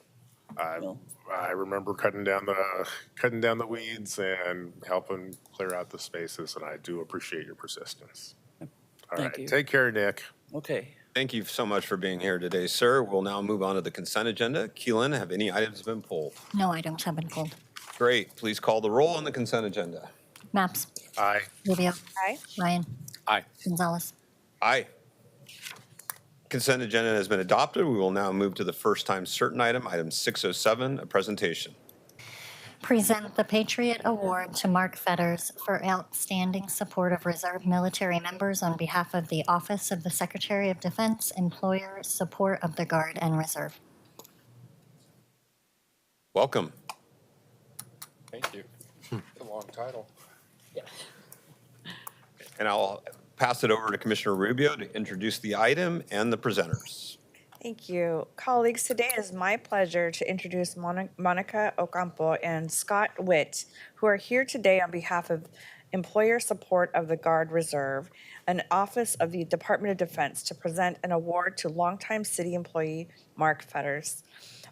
I remember cutting down the weeds and helping clear out the spaces, and I do appreciate your persistence. All Thank right, you. take care, Nick. Okay. Thank you so much for being here today, sir. We'll now move on to the consent agenda. Keelan, have any items been pulled? No items have been pulled. Great. Please call the roll on the consent agenda. Maps. Aye. Rubio. Aye. Ryan. Aye. Gonzalez. Aye. Consent agenda has been adopted. We will now move to the first time certain item 607, a presentation. Present the Patriot Award to Mark Fetters for outstanding support of reserve military members on behalf of the Office of the Secretary of Defense, employer support of the Guard and Reserve. Welcome. Thank you. It's a long title. And I'll pass it over to Commissioner Rubio to introduce the item and the presenters. Thank you. Colleagues, today it is my pleasure to introduce Monica Ocampo and Scott Witt, who are here today on behalf of Employer Support of the Guard Reserve, an office of the Department of Defense, to present an award to longtime city employee Mark Fetters.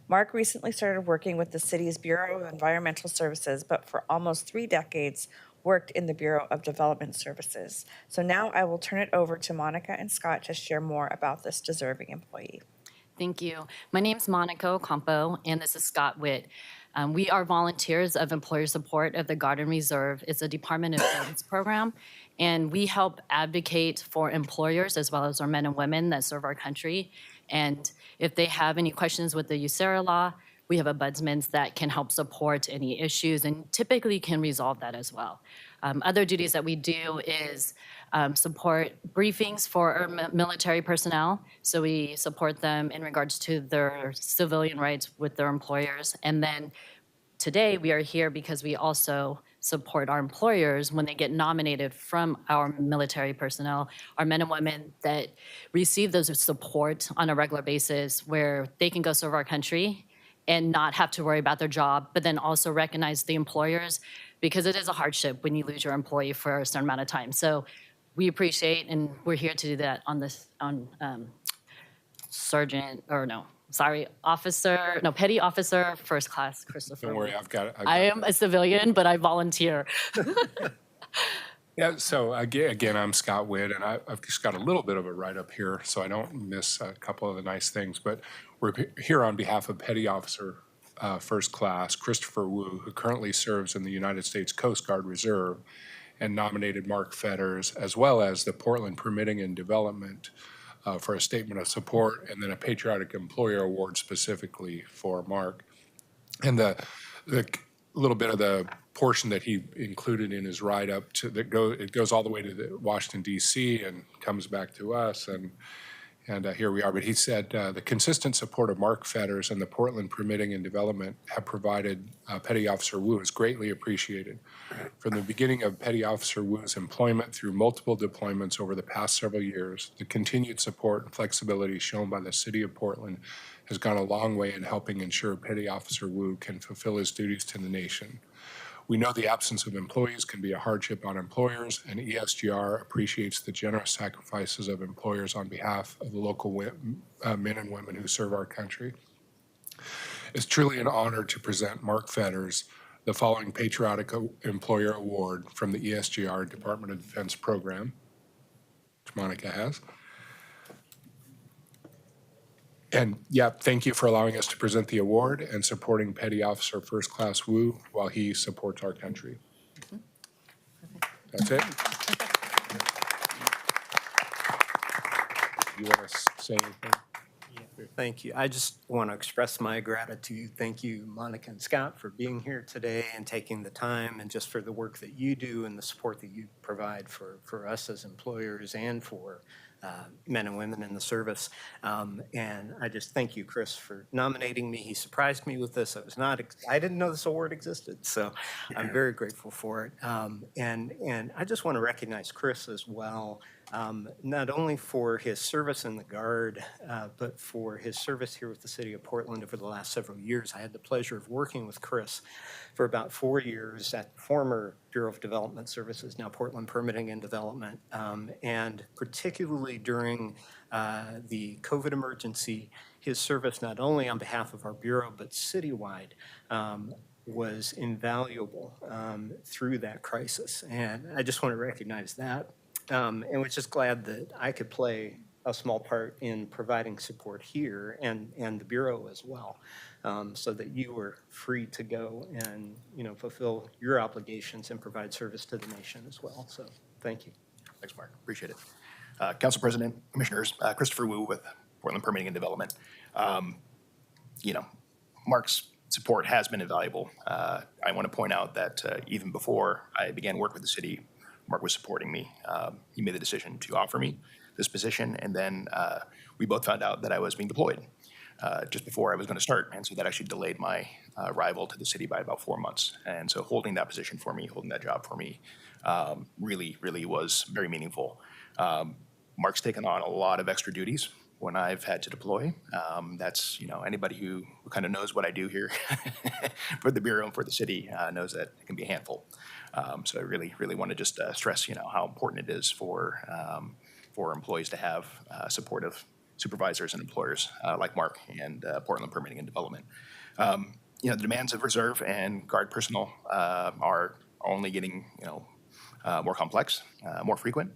Mark recently started working with the city's Bureau of Environmental Services, but for almost 3 decades worked in the Bureau of Development Services. So now I will turn it over to Monica and Scott to share more about this deserving employee. Thank you. My name is Monica Ocampo, and this is Scott Witt. We are volunteers of Employer Support of the Guard and Reserve. It's a Department of Defense program, and we help advocate for employers as well as our men and women that serve our country. And if they have any questions with the USERRA law, we have ombudsmen that can help support any issues and typically can resolve that as well. Other duties that we do is support briefings for our military personnel. So we support them in regards to their civilian rights with their employers. And then today we are here because we also support our employers when they get nominated from our military personnel, our men and women that receive those support on a regular basis where they can go serve our country and not have to worry about their job, but then also recognize the employers, because it is a hardship when you lose your employee for a certain amount of time. So we appreciate, and we're here to do that on this, Petty Officer First Class Christopher. Don't worry, I've got it. I am a civilian, but I volunteer. Yeah, so again, I'm Scott Witt, and I've just got a little bit of a write-up here, so I don't miss a couple of the nice things. But we're here on behalf of Petty Officer First Class Christopher Wu, who currently serves in the United States Coast Guard Reserve, and nominated Mark Fetters, as well as the Portland Permitting and Development for a statement of support, and then a Patriotic Employer Award specifically for Mark. And the little bit of the portion that he included in his write-up it goes all the way to Washington, D.C. and comes back to us, and here we are. But he said, the consistent support of Mark Fetters and the Portland Permitting and Development have provided Petty Officer Wu is greatly appreciated. From the beginning of Petty Officer Wu's employment through multiple deployments over the past several years, the continued support and flexibility shown by the City of Portland has gone a long way in helping ensure Petty Officer Wu can fulfill his duties to the nation. We know the absence of employees can be a hardship on employers, and ESGR appreciates the generous sacrifices of employers on behalf of the local men and women who serve our country. It's truly an honor to present Mark Fetters the following Patriotic Employer Award from the ESGR Department of Defense program, which Monica has. And yeah, thank you for allowing us to present the award and supporting Petty Officer First Class Wu while he supports our country. That's it. You want to say anything? Thank you. I just want to express my gratitude. Thank you, Monica and Scott, for being here today and taking the time, and just for the work that you do and the support that you provide for us as employers and for men and women in the service. And I just thank you, Chris, for nominating me. He surprised me with this. I didn't know this award existed, so I'm very grateful for it. And I just want to recognize Chris as well. Not only for his service in the Guard, but for his service here with the City of Portland over the last several years. I had the pleasure of working with Chris for about 4 years at the former Bureau of Development Services, now Portland Permitting and Development, and particularly during the COVID emergency, his service not only on behalf of our Bureau, but citywide, was invaluable through that crisis. And I just want to recognize that. And was just glad that I could play a small part in providing support here and the Bureau as well, so that you were free to go and, fulfill your obligations and provide service to the nation as well. So thank you. Thanks, Mark. Appreciate it. Council President, Commissioners, Christopher Wu with Portland Permitting and Development. Mark's support has been invaluable. I want to point out that even before I began work with the city, Mark was supporting me. He made the decision to offer me this position, and then we both found out that I was being deployed just before I was going to start, and so that actually delayed my arrival to the city by about 4 months. And so holding that position for me, holding that job for me, really, really was very meaningful. Mark's taken on a lot of extra duties when I've had to deploy. That's, anybody who kind of knows what I do here for the Bureau and for the city knows that it can be a handful. So I really, really want to just stress, how important it is for employees to have supportive supervisors and employers like Mark and Portland Permitting and Development. The demands of reserve and Guard personnel are only getting, more complex, more frequent,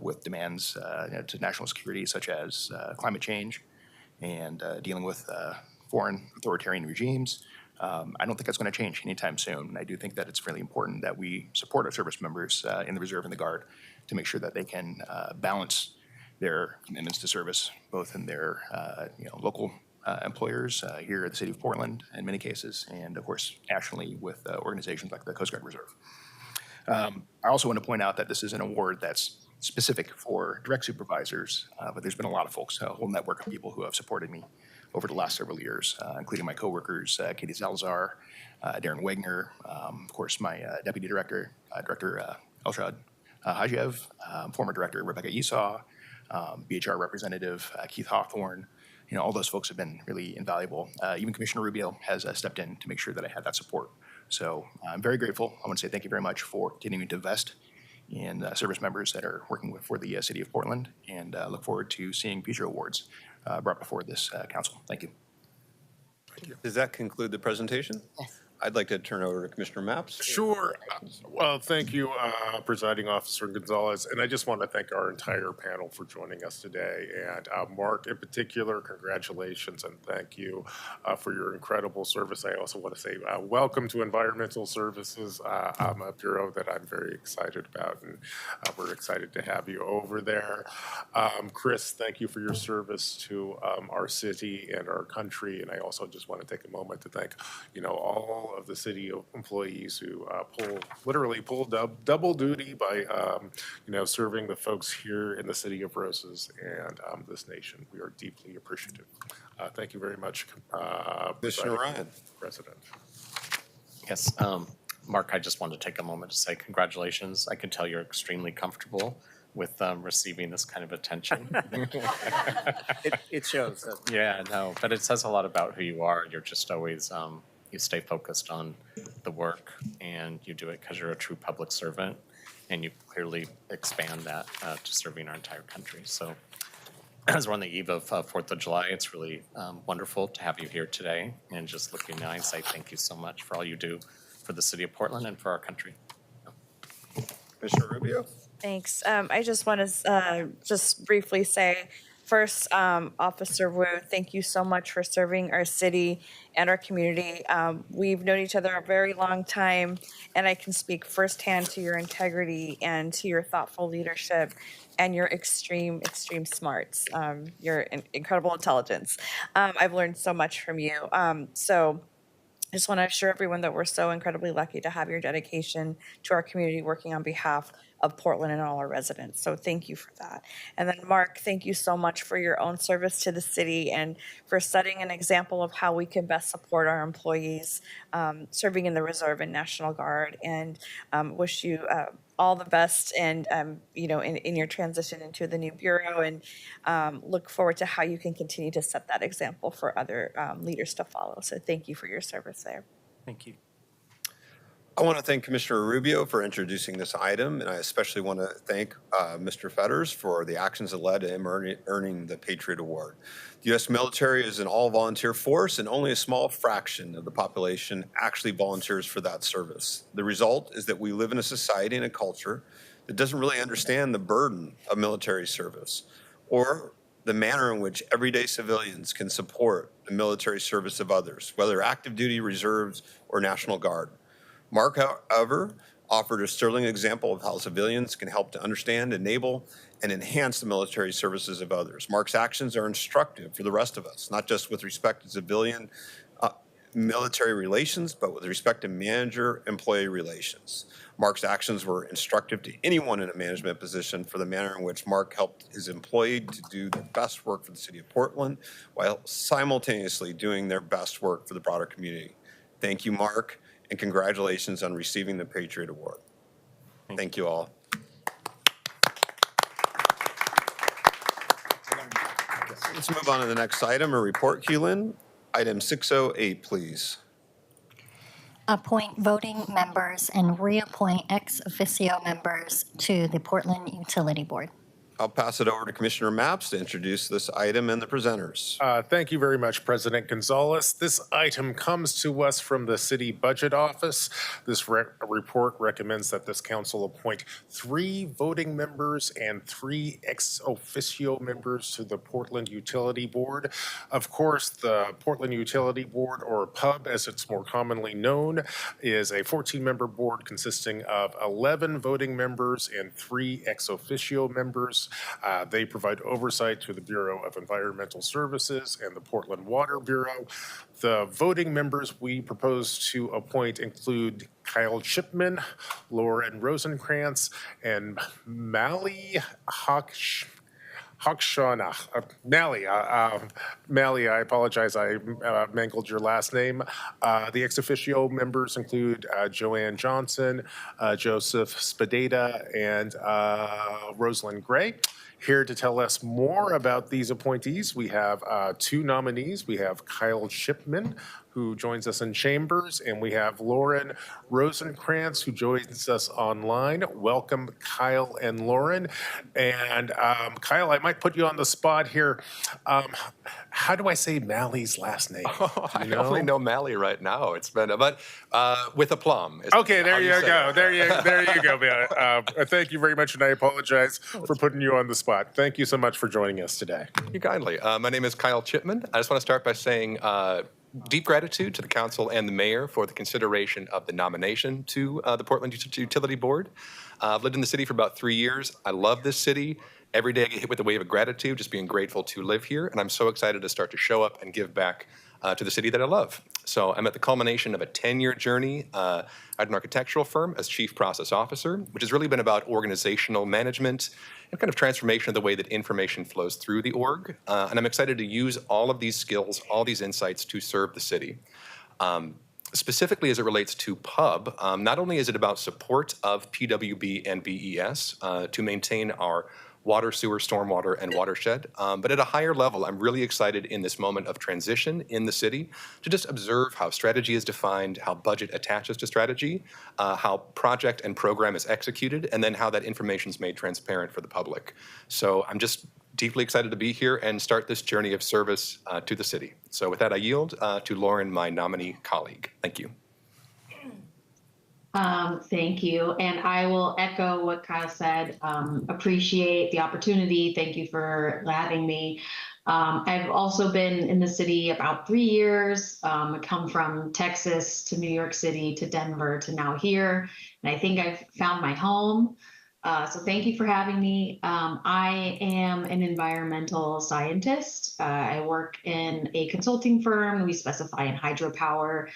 with demands to national security, such as climate change and dealing with foreign authoritarian regimes. I don't think that's going to change anytime soon. And I do think that it's really important that we support our service members in the Reserve and the Guard to make sure that they can balance their commitments to service, both in their local employers here at the City of Portland in many cases, and of course nationally with organizations like the Coast Guard Reserve. I also want to point out that this is an award that's specific for direct supervisors, but there's been a lot of folks, a whole network of people who have supported me over the last several years, including my coworkers, Katie Salazar, Darren Wagner, of course, my deputy director, Director Elshad Hajiev, former director Rebecca Esau, BHR representative Keith Hawthorne. All those folks have been really invaluable. Even Commissioner Rubio has stepped in to make sure that I had that support. So I'm very grateful. I want to say thank you very much for continuing to invest in service members that are working for the City of Portland, and look forward to seeing future awards brought before this council. Thank you. Does that conclude the presentation? Yes. I'd like to turn over to Commissioner Mapps. Sure. Well, thank you, Presiding Officer Gonzalez. And I just want to thank our entire panel for joining us today. And Mark, in particular, congratulations and thank you for your incredible service. I also want to say welcome to Environmental Services, a bureau that I'm very excited about. And we're excited to have you over there. Chris, thank you for your service to our city and our country. And I also just want to take a moment to thank, all of the city employees who literally pull double duty by, serving the folks here in the city of Roses and this nation. We are deeply appreciative. Thank you very much, Commissioner Ryan. President. Yes, Mark, I just wanted to take a moment to say congratulations. I can tell you're extremely comfortable with receiving this kind of attention. It shows. Yeah, no, but it says a lot about who you are. You're just always, you stay focused on the work, and you do it because you're a true public servant, and you clearly expand that to serving our entire country. So as we're on the eve of 4th of July, it's really wonderful to have you here today. And just looking in the eyes, I thank you so much for all you do for the city of Portland and for our country. Commissioner Rubio. Thanks. I just want to just briefly say First, Officer Wu, thank you so much for serving our city and our community. We've known each other a very long time, and I can speak firsthand to your integrity and to your thoughtful leadership and your extreme smarts, your incredible intelligence. I've learned so much from you. So I just want to assure everyone that we're so incredibly lucky to have your dedication to our community working on behalf of Portland and all our residents. So thank you for that. And then Mark, thank you so much for your own service to the city and for setting an example of how we can best support our employees serving in the Reserve and National Guard, and wish you all the best and in your transition into the new bureau, and look forward to how you can continue to set that example for other leaders to follow. So thank you for your service there. Thank you. I want to thank Commissioner Rubio for introducing this item, and I especially want to thank Mr. Fetters for the actions that led to him earning the Patriot Award. The U.S. military is an all-volunteer force, and only a small fraction of the population actually volunteers for that service. The result is that we live in a society and a culture that doesn't really understand the burden of military service or the manner in which everyday civilians can support the military service of others, whether active duty, reserves, or National Guard. Mark, however, offered a sterling example of how civilians can help to understand, enable, and enhance the military services of others. Mark's actions are instructive for the rest of us, not just with respect to civilian military relations, but with respect to manager-employee relations. Mark's actions were instructive to anyone in a management position for the manner in which Mark helped his employee to do their best work for the city of Portland while simultaneously doing their best work for the broader community. Thank you, Mark, and congratulations on receiving the Patriot Award. Thank you all. Let's move on to the next item, a report, Keelan. Item 608, please. Appoint voting members and reappoint ex officio members to the Portland Utility Board. I'll pass it over to Commissioner Mapps to introduce this item and the presenters. Thank you very much, President Gonzalez. This item comes to us from the City Budget Office. This report recommends that this council appoint 3 voting members and 3 ex officio members to the Portland Utility Board. Of course, the Portland Utility Board, or PUB as it's more commonly known, is a 14-member board consisting of 11 voting members and 3 ex officio members. They provide oversight to the Bureau of Environmental Services and the Portland Water Bureau. The voting members we propose to appoint include Kyle Chipman, Lauren Rosenkrantz, and Mally Mally, I apologize, I mangled your last name. The ex officio members include Joanne Johnson, Joseph Spadeta, and Rosalind Gray. Here to tell us more about these appointees, we have 2 nominees. We have Kyle Chipman, who joins us in chambers, and we have Lauren Rosenkrantz, who joins us online. Welcome, Kyle and Lauren. And Kyle, I might put you on the spot here. How do I say Mally's last name? I only know Mally right now. It's been, but with aplomb. Okay, there you go. There you go, man. Thank you very much, and I apologize for putting you on the spot. Thank you so much for joining us today. You kindly. My name is Kyle Chipman. I just want to start by saying deep gratitude to the council and the mayor for the consideration of the nomination to the Portland Utility Board. I've lived in the city for about 3 years. I love this city. Every day I get hit with a wave of gratitude, just being grateful to live here. And I'm so excited to start to show up and give back to the city that I love. So I'm at the culmination of a 10-year journey at an architectural firm as chief process officer, which has really been about organizational management and kind of transformation of the way that information flows through the org. And I'm excited to use all of these skills, all these insights to serve the city. Specifically as it relates to PUB, not only is it about support of PWB and BES to maintain our water, sewer, stormwater, and watershed. But at a higher level, I'm really excited in this moment of transition in the city to just observe how strategy is defined, how budget attaches to strategy, how project and program is executed, and then how that information is made transparent for the public. So I'm just deeply excited to be here and start this journey of service to the city. So with that, I yield to Lauren, my nominee colleague. Thank you. Thank you. And I will echo what Kyle said. Appreciate the opportunity. Thank you for having me. I've also been in the city about 3 years. I come from Texas to New York City to Denver to now here. And I think I've found my home. So thank you for having me. I am an environmental scientist. I work in a consulting firm. We specify in hydropower.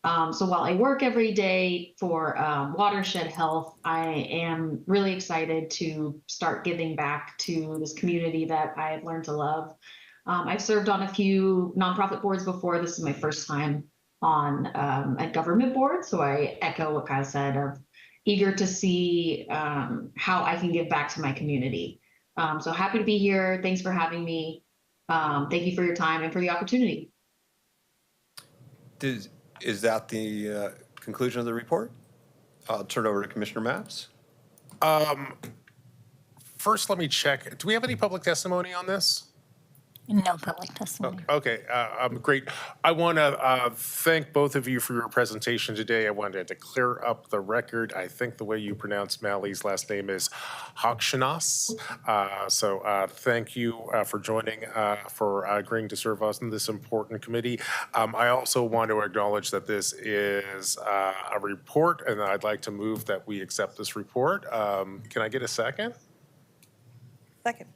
So while I work every day for watershed health, I am really excited to start giving back to this community that I've learned to love. I've served on a few nonprofit boards before. This is my first time on a government board. So I echo what Kyle said of eager to see how I can give back to my community. So happy to be here. Thanks for having me. Thank you for your time and for the opportunity. Is that the conclusion of the report? I'll turn it over to Commissioner Mapps. First, let me check. Do we have any public testimony on this? No public testimony. Okay, great. I want to thank both of you for your presentation today. I wanted to clear up the record. I think the way you pronounce Malley's last name is Hokshanas. So thank you for joining, for agreeing to serve us in this important committee. I also want to acknowledge that this is a report, and I'd like to move that we accept this report. Can I get a second? Second.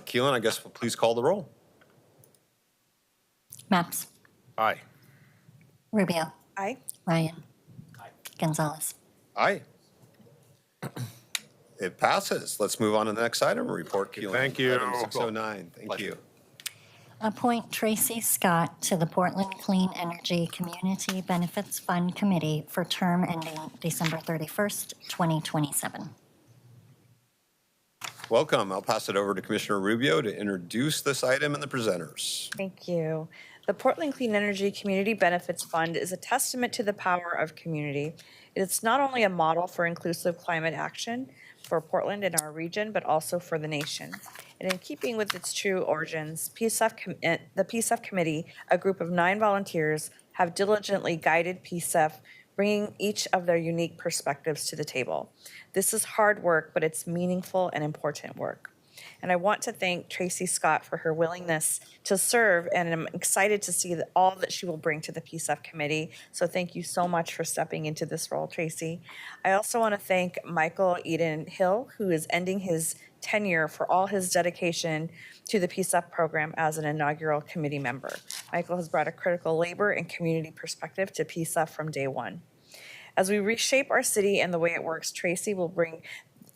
Keelan, I guess we'll please call the roll. Mapps. Aye. Rubio. Aye. Ryan. Gonzalez. Aye. It passes. Let's move on to the next item. Report, Keelan. Thank you. Item 609. Thank you. Appoint Tracy Scott to the Portland Clean Energy Community Benefits Fund Committee for term ending December 31st, 2027. Welcome. I'll pass it over to Commissioner Rubio to introduce this item and the presenters. Thank you. The Portland Clean Energy Community Benefits Fund is a testament to the power of community. It's not only a model for inclusive climate action for Portland and our region, but also for the nation. And in keeping with its true origins, the PSEF Committee, a group of 9 volunteers, have diligently guided PSEF, bringing each of their unique perspectives to the table. This is hard work, but it's meaningful and important work. And I want to thank Tracy Scott for her willingness to serve, and I'm excited to see all that she will bring to the PSEF committee. So thank you so much for stepping into this role, Tracy. I also want to thank Michael Eden Hill, who is ending his tenure, for all his dedication to the PSEF program as an inaugural committee member. Michael has brought a critical labor and community perspective to PSEF from day one. As we reshape our city and the way it works, Tracy will bring,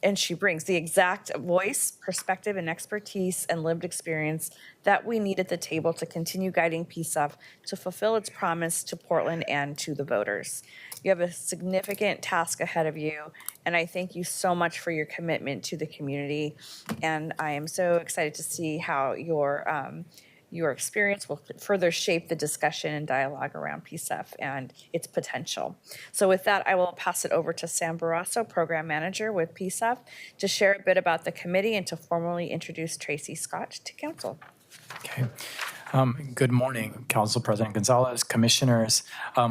and she brings, the exact voice, perspective, and expertise and lived experience that we need at the table to continue guiding PSEF to fulfill its promise to Portland and to the voters. You have a significant task ahead of you, and I thank you so much for your commitment to the community. And I am so excited to see how your experience will further shape the discussion and dialogue around PSEF and its potential. So with that, I will pass it over to Sam Barrasso, Program Manager with PSEF, to share a bit about the committee and to formally introduce Tracy Scott to Council. Okay. Good morning, Council President Gonzalez, Commissioners.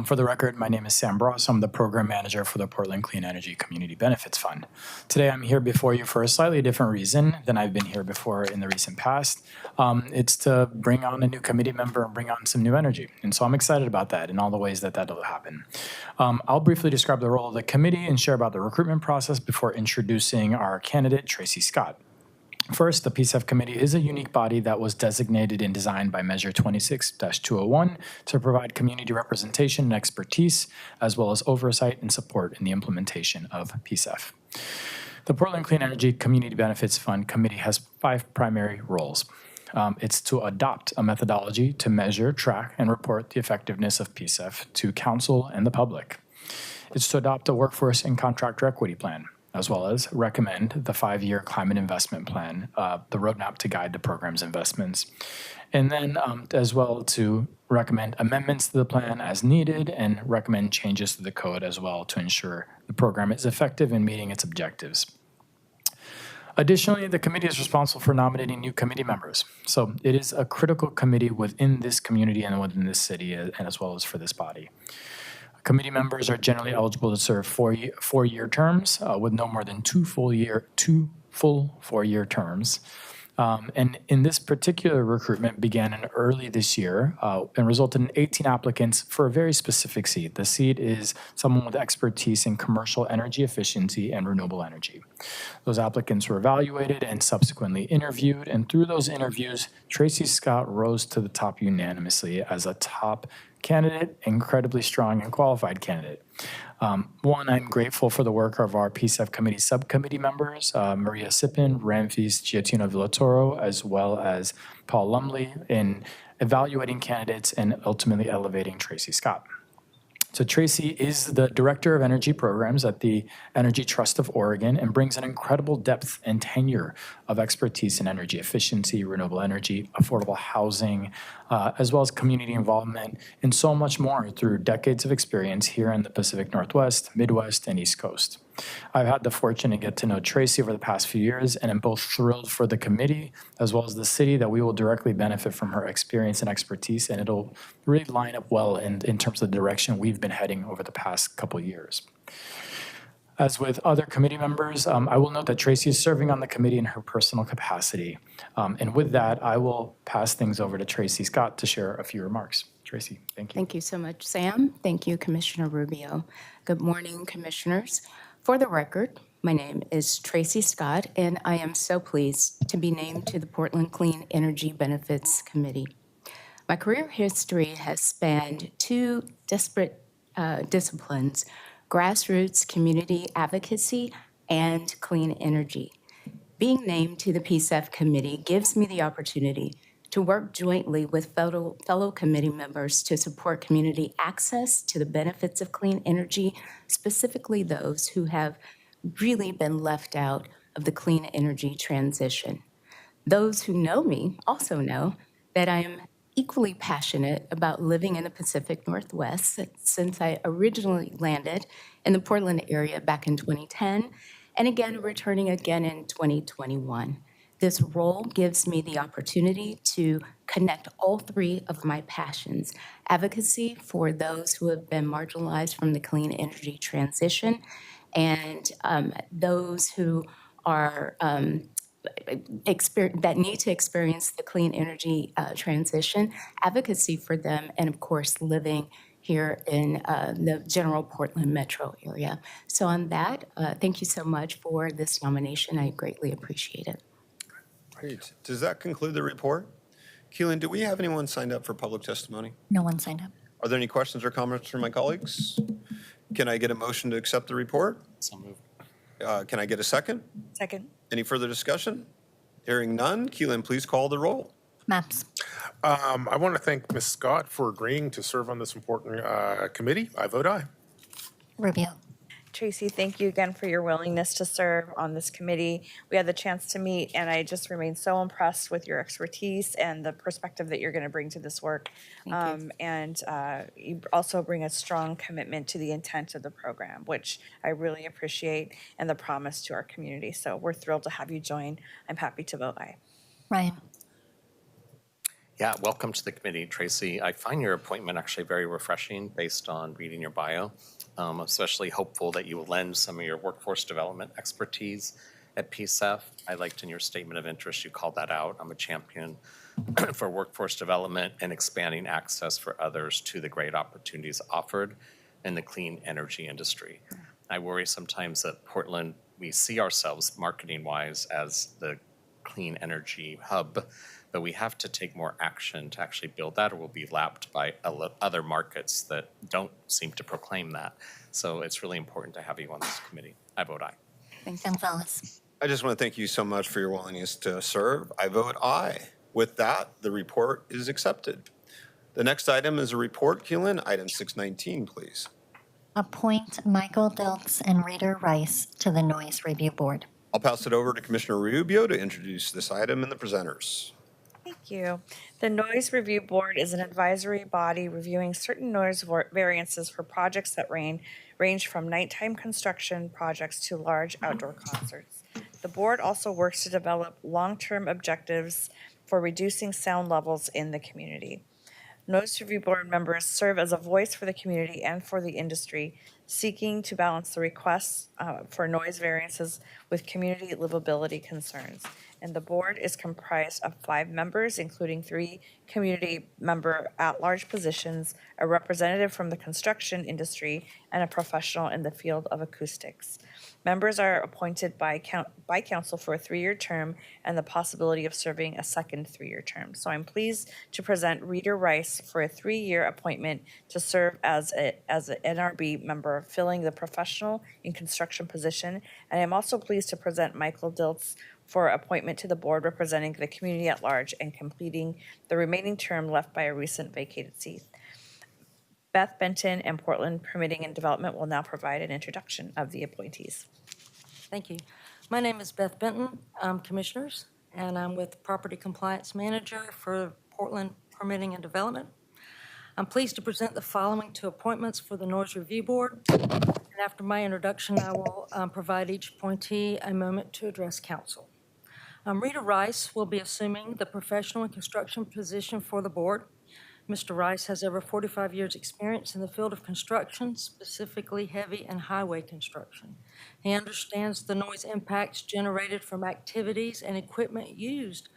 For the record, my name is Sam Barrasso. I'm the Program Manager for the Portland Clean Energy Community Benefits Fund. Today, I'm here before you for a slightly different reason than I've been here before in the recent past. It's to bring on a new committee member and bring on some new energy. And so I'm excited about that in all the ways that that'll happen. I'll briefly describe the role of the committee and share about the recruitment process before introducing our candidate, Tracy Scott. First, the PSEF Committee is a unique body that was designated and designed by Measure 26-201 to provide community representation and expertise, as well as oversight and support in the implementation of PSEF. The Portland Clean Energy Community Benefits Fund Committee has 5 primary roles. It's to adopt a methodology to measure, track, and report the effectiveness of PSEF to Council and the public. It's to adopt a workforce and contractor equity plan, as well as recommend the 5-year climate investment plan, the roadmap to guide the program's investments. And then as well to recommend amendments to the plan as needed and recommend changes to the code as well to ensure the program is effective in meeting its objectives. Additionally, the committee is responsible for nominating new committee members. So it is a critical committee within this community and within this city, and as well as for this body. Committee members are generally eligible to serve four-year terms with no more than two full four-year terms. And in this particular recruitment began in early this year and resulted in 18 applicants for a very specific seat. The seat is someone with expertise in commercial energy efficiency and renewable energy. Those applicants were evaluated and subsequently interviewed, and through those interviews, Tracy Scott rose to the top unanimously as a top candidate, incredibly strong and qualified candidate. One, I'm grateful for the work of our PSEF committee subcommittee members, Maria Sippin, Ramfis Giattino Villatoro, as well as Paul Lumley, in evaluating candidates and ultimately elevating Tracy Scott. So Tracy is the Director of Energy Programs at the Energy Trust of Oregon and brings an incredible depth and tenure of expertise in energy efficiency, renewable energy, affordable housing, as well as community involvement, and so much more through decades of experience here in the Pacific Northwest, Midwest, and East Coast. I've had the fortune to get to know Tracy over the past few years, and I'm both thrilled for the committee as well as the city that we will directly benefit from her experience and expertise, and it'll really line up well in terms of the direction we've been heading over the past couple of years. As with other committee members, I will note that Tracy is serving on the committee in her personal capacity. And with that, I will pass things over to Tracy Scott to share a few remarks. Tracy, thank you. Thank you so much, Sam. Thank you, Commissioner Rubio. Good morning, commissioners. For the record, my name is Tracy Scott, and I am so pleased to be named to the Portland Clean Energy Benefits Committee. My career history has spanned two disparate disciplines: grassroots community advocacy and clean energy. Being named to the PSEF committee gives me the opportunity to work jointly with fellow committee members to support community access to the benefits of clean energy, specifically those who have really been left out of the clean energy transition. Those who know me also know that I am equally passionate about living in the Pacific Northwest since I originally landed in the Portland area back in 2010, and again returning again in 2021. This role gives me the opportunity to connect all three of my passions: advocacy for those who have been marginalized from the clean energy transition, and those who are that need to experience the clean energy transition, advocacy for them, and of course, living here in the general Portland metro area. So on that, thank you so much for this nomination. I greatly appreciate it. Great. Does that conclude the report? Keelan, do we have anyone signed up for public testimony? No one signed up. Are there any questions or comments from my colleagues? Can I get a motion to accept the report? So moved. Can I get a second? Second. Any further discussion? Hearing none, Keelan, please call the roll. Maps. I want to thank Ms. Scott for agreeing to serve on this important committee. I vote aye. Rubio. Tracy, thank you again for your willingness to serve on this committee. We had the chance to meet, and I just remain so impressed with your expertise and the perspective that you're going to bring to this work. And you also bring a strong commitment to the intent of the program, which I really appreciate, and the promise to our community. So we're thrilled to have you join. I'm happy to vote aye. Ryan. Yeah, welcome to the committee, Tracy. I find your appointment actually very refreshing based on reading your bio. I'm especially hopeful that you will lend some of your workforce development expertise at PSEF. I liked in your statement of interest, you called that out. I'm a champion for workforce development and expanding access for others to the great opportunities offered in the clean energy industry. I worry sometimes that Portland, we see ourselves marketing-wise as the clean energy hub, but we have to take more action to actually build that, or we'll be lapped by other markets that don't seem to proclaim that. So it's really important to have you on this committee. I vote aye. Thanks, Gonzalez. I just want to thank you so much for your willingness to serve. I vote aye. With that, the report is accepted. The next item is a report, Keelan. Item 619, please. Appoint Michael Dilks and Rita Rice to the Noise Review Board. I'll pass it over to Commissioner Rubio to introduce this item and the presenters. Thank you. The Noise Review Board is an advisory body reviewing certain noise variances for projects that range from nighttime construction projects to large outdoor concerts. The board also works to develop long-term objectives for reducing sound levels in the community. Noise Review Board members serve as a voice for the community and for the industry, seeking to balance the requests for noise variances with community livability concerns. And the board is comprised of 5 members, including 3 community member at-large positions, a representative from the construction industry, and a professional in the field of acoustics. Members are appointed by council for a 3-year term and the possibility of serving a second 3-year term. So I'm pleased to present Rita Rice for a 3-year appointment to serve as an NRB member, filling the professional in construction position. And I'm also pleased to present Michael Diltz for appointment to the board representing the community at large and completing the remaining term left by a recent vacated seat. Beth Benton and Portland Permitting and Development will now provide an introduction of the appointees. Thank you. My name is Beth Benton, Commissioners, and I'm with Property Compliance Manager for Portland Permitting and Development. I'm pleased to present the following 2 appointments for the Noise Review Board. And after my introduction, I will provide each appointee a moment to address council. Rita Rice will be assuming the professional and construction position for the board. Mr. Rice has over 45 years' experience in the field of construction, specifically heavy and highway construction. He understands the noise impacts generated from activities and equipment used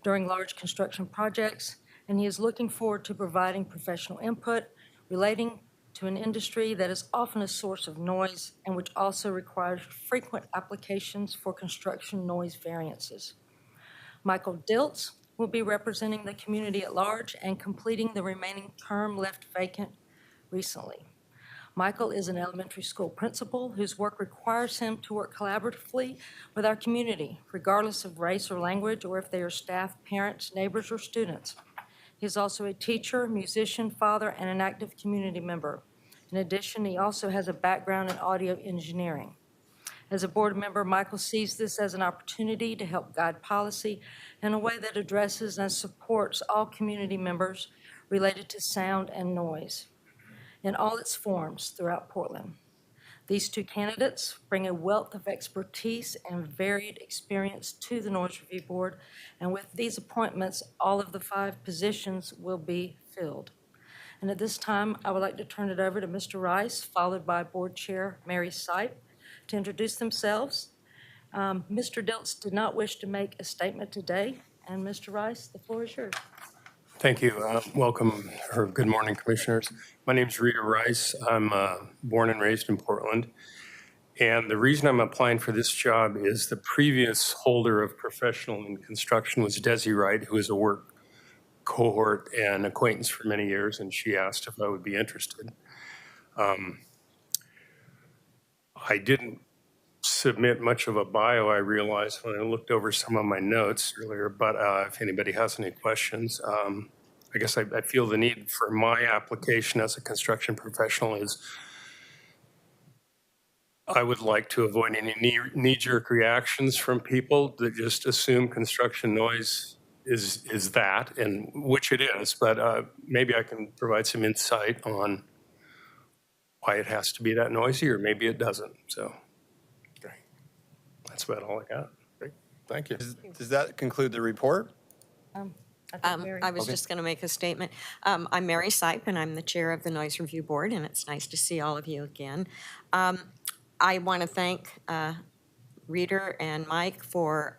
during large construction projects, and he is looking forward to providing professional input relating to an industry that is often a source of noise and which also requires frequent applications for construction noise variances. Michael Diltz will be representing the community at large and completing the remaining term left vacant recently. Michael is an elementary school principal whose work requires him to work collaboratively with our community, regardless of race or language, or if they are staff, parents, neighbors, or students. He is also a teacher, musician, father, and an active community member. In addition, he also has a background in audio engineering. As a board member, Michael sees this as an opportunity to help guide policy in a way that addresses and supports all community members related to sound and noise in all its forms throughout Portland. These 2 candidates bring a wealth of expertise and varied experience to the Noise Review Board, and with these appointments, all of the 5 positions will be filled. And at this time, I would like to turn it over to Mr. Rice, followed by Board Chair Mary Sipe, to introduce themselves. Mr. Diltz did not wish to make a statement today, and Mr. Rice, the floor is yours. Thank you. Welcome, or good morning, Commissioners. My name is Rita Rice. I'm born and raised in Portland. And the reason I'm applying for this job is the previous holder of professional in construction was Desi Wright, who is a work cohort and acquaintance for many years, and she asked if I would be interested. I didn't submit much of a bio, I realized when I looked over some of my notes earlier, but if anybody has any questions, I guess I feel the need for my application as a construction professional is I would like to avoid any knee-jerk reactions from people that just assume construction noise is that, and which it is, but maybe I can provide some insight on why it has to be that noisy, or maybe it doesn't. So that's about all I got. Great. Thank you. Does that conclude the report? I was just going to make a statement. I'm Mary Sipe, and I'm the chair of the Noise Review Board, and it's nice to see all of you again. I want to thank Rita and Mike for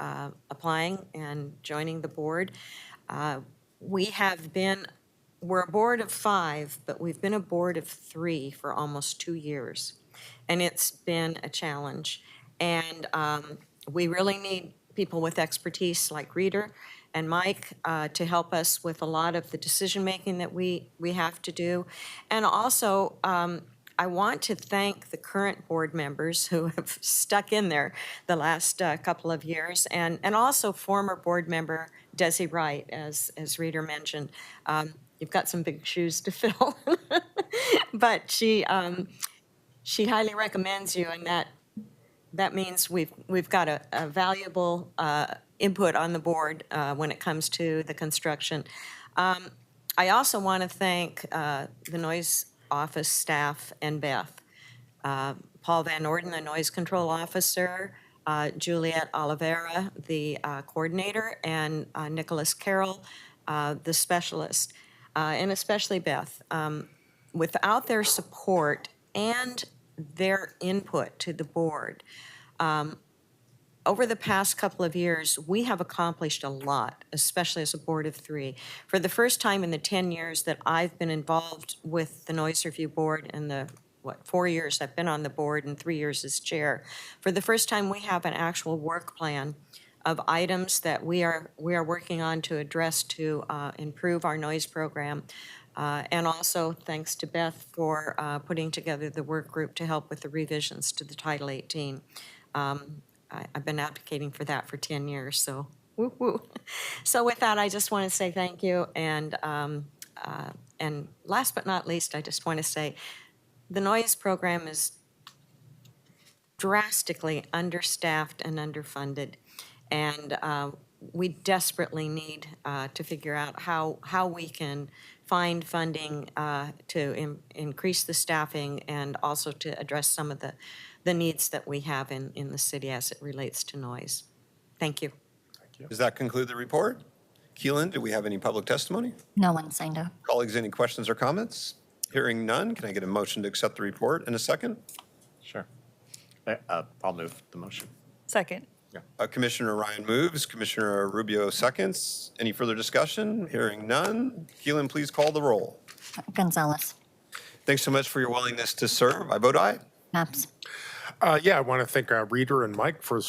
applying and joining the board. We're a board of 5, but we've been a board of 3 for almost 2 years, and it's been a challenge. And we really need people with expertise like Rita and Mike to help us with a lot of the decision-making that we have to do. And also, I want to thank the current board members who have stuck in there the last couple of years, and also former board member Desi Wright, as Rita mentioned. You've got some big shoes to fill, but she highly recommends you, and that means we've got a valuable input on the board when it comes to the construction. I also want to thank the noise office staff and Beth. Paul Van Orden, the noise control officer, Juliet Oliveira, the coordinator, and Nicholas Carroll, the specialist, and especially Beth. Without their support and their input to the board, over the past couple of years, we have accomplished a lot, especially as a board of three. For the first time in the 10 years that I've been involved with the Noise Review Board and the 4 years I've been on the board and 3 years as chair, for the first time we have an actual work plan of items that we are working on to address to improve our noise program. And also thanks to Beth for putting together the work group to help with the revisions to the Title 18. I've been advocating for that for 10 years, so woo-woo. So with that, I just want to say thank you. And last but not least, I just want to say the noise program is drastically understaffed and underfunded. And we desperately need to figure out how we can find funding to increase the staffing and also to address some of the needs that we have in the city as it relates to noise. Thank you. Does that conclude the report? Keelan, do we have any public testimony? No one signed up. Colleagues, any questions or comments? Hearing none, can I get a motion to accept the report in a second? Sure. I'll move the motion. Second. Commissioner Ryan moves, Commissioner Rubio seconds. Any further discussion? Hearing none. Keelan, please call the roll. Gonzalez. Thanks so much for your willingness to serve. I vote aye. Naps. Yeah, I want to thank Reader and Mike for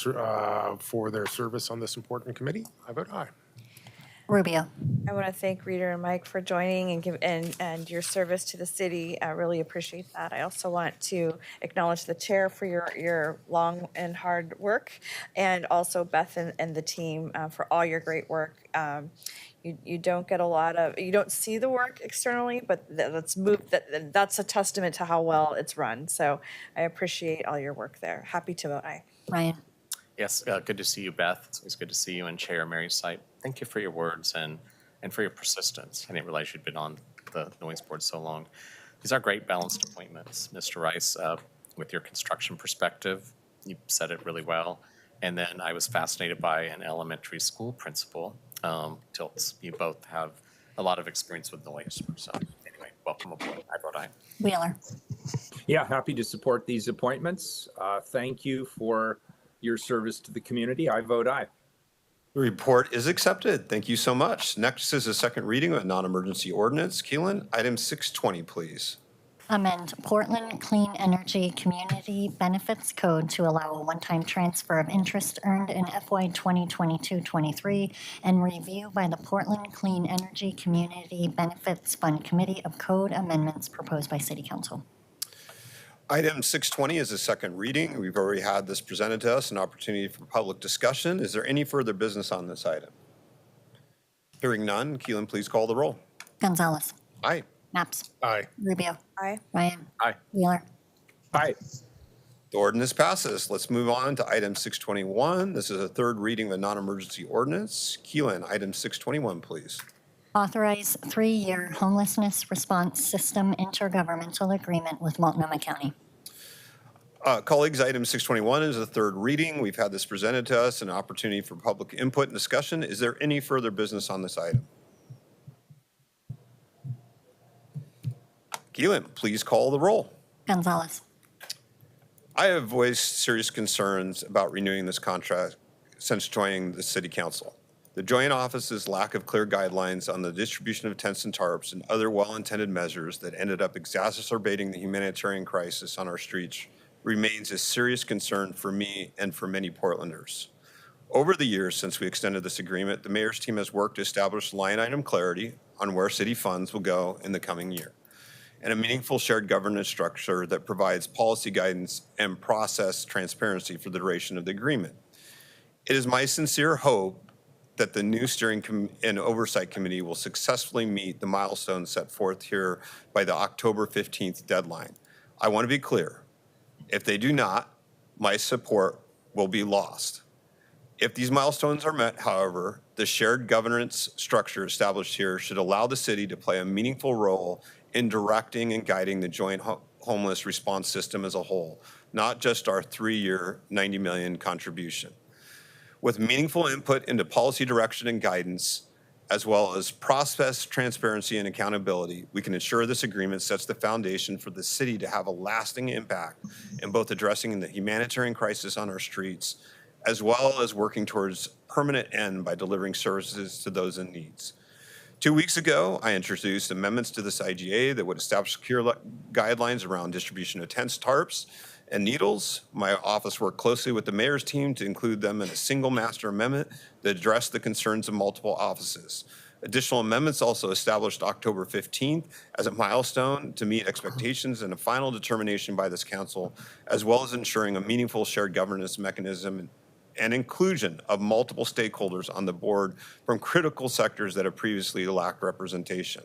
their service on this important committee. I vote aye. Rubio. I want to thank Reader and Mike for joining and your service to the city. I really appreciate that. I also want to acknowledge the chair for your long and hard work, and also Beth and the team for all your great work. You don't get you don't see the work externally, but that's a testament to how well it's run. So I appreciate all your work there. Happy to vote aye. Ryan. Yes, good to see you, Beth. It's always good to see you and Chair Mary's site. Thank you for your words and for your persistence. I didn't realize you'd been on the noise board so long. These are great balanced appointments, Mr. Rice, with your construction perspective. You said it really well. And then I was fascinated by an elementary school principal. Tilts, you both have a lot of experience with noise. So anyway, welcome aboard. I vote aye. Wheeler. Yeah, happy to support these appointments. Thank you for your service to the community. I vote aye. The report is accepted. Thank you so much. Next is a second reading of a non-emergency ordinance. Keelan, item 620, please. Amend Portland Clean Energy Community Benefits Code to allow a one-time transfer of interest earned in FY 2022-23 and review by the Portland Clean Energy Community Benefits Fund Committee of Code amendments proposed by City Council. Item 620 is a second reading. We've already had this presented to us, an opportunity for public discussion. Is there any further business on this item? Hearing none, Keelan, please call the roll. Gonzalez. Aye. Naps. Aye. Rubio. Aye. Ryan. Aye. Wheeler. Aye. The ordinance passes. Let's move on to item 621. This is a third reading of a non-emergency ordinance. Keelan, item 621, please. Authorize 3-year homelessness response system intergovernmental agreement with Multnomah County. Colleagues, item 621 is a third reading. We've had this presented to us, an opportunity for public input and discussion. Is there any further business on this item? Keelan, please call the roll. Gonzalez. I have voiced serious concerns about renewing this contract since joining the City Council. The Joint Office's lack of clear guidelines on the distribution of tents and tarps and other well-intended measures that ended up exacerbating the humanitarian crisis on our streets remains a serious concern for me and for many Portlanders. Over the years since we extended this agreement, the mayor's team has worked to establish line item clarity on where city funds will go in the coming year, and a meaningful shared governance structure that provides policy guidance and process transparency for the duration of the agreement. It is my sincere hope that the new steering and oversight committee will successfully meet the milestones set forth here by the October 15th deadline. I want to be clear. If they do not, my support will be lost. If these milestones are met, however, the shared governance structure established here should allow the city to play a meaningful role in directing and guiding the joint homeless response system as a whole, not just our 3-year $90 million contribution. With meaningful input into policy direction and guidance, as well as process transparency and accountability, we can ensure this agreement sets the foundation for the city to have a lasting impact in both addressing the humanitarian crisis on our streets, as well as working towards permanent end by delivering services to those in need. 2 weeks ago, I introduced amendments to this IGA that would establish clear guidelines around distribution of tents, tarps, and needles. My office worked closely with the mayor's team to include them in a single master amendment that addressed the concerns of multiple offices. Additional amendments also established October 15th as a milestone to meet expectations and a final determination by this council, as well as ensuring a meaningful shared governance mechanism and inclusion of multiple stakeholders on the board from critical sectors that have previously lacked representation.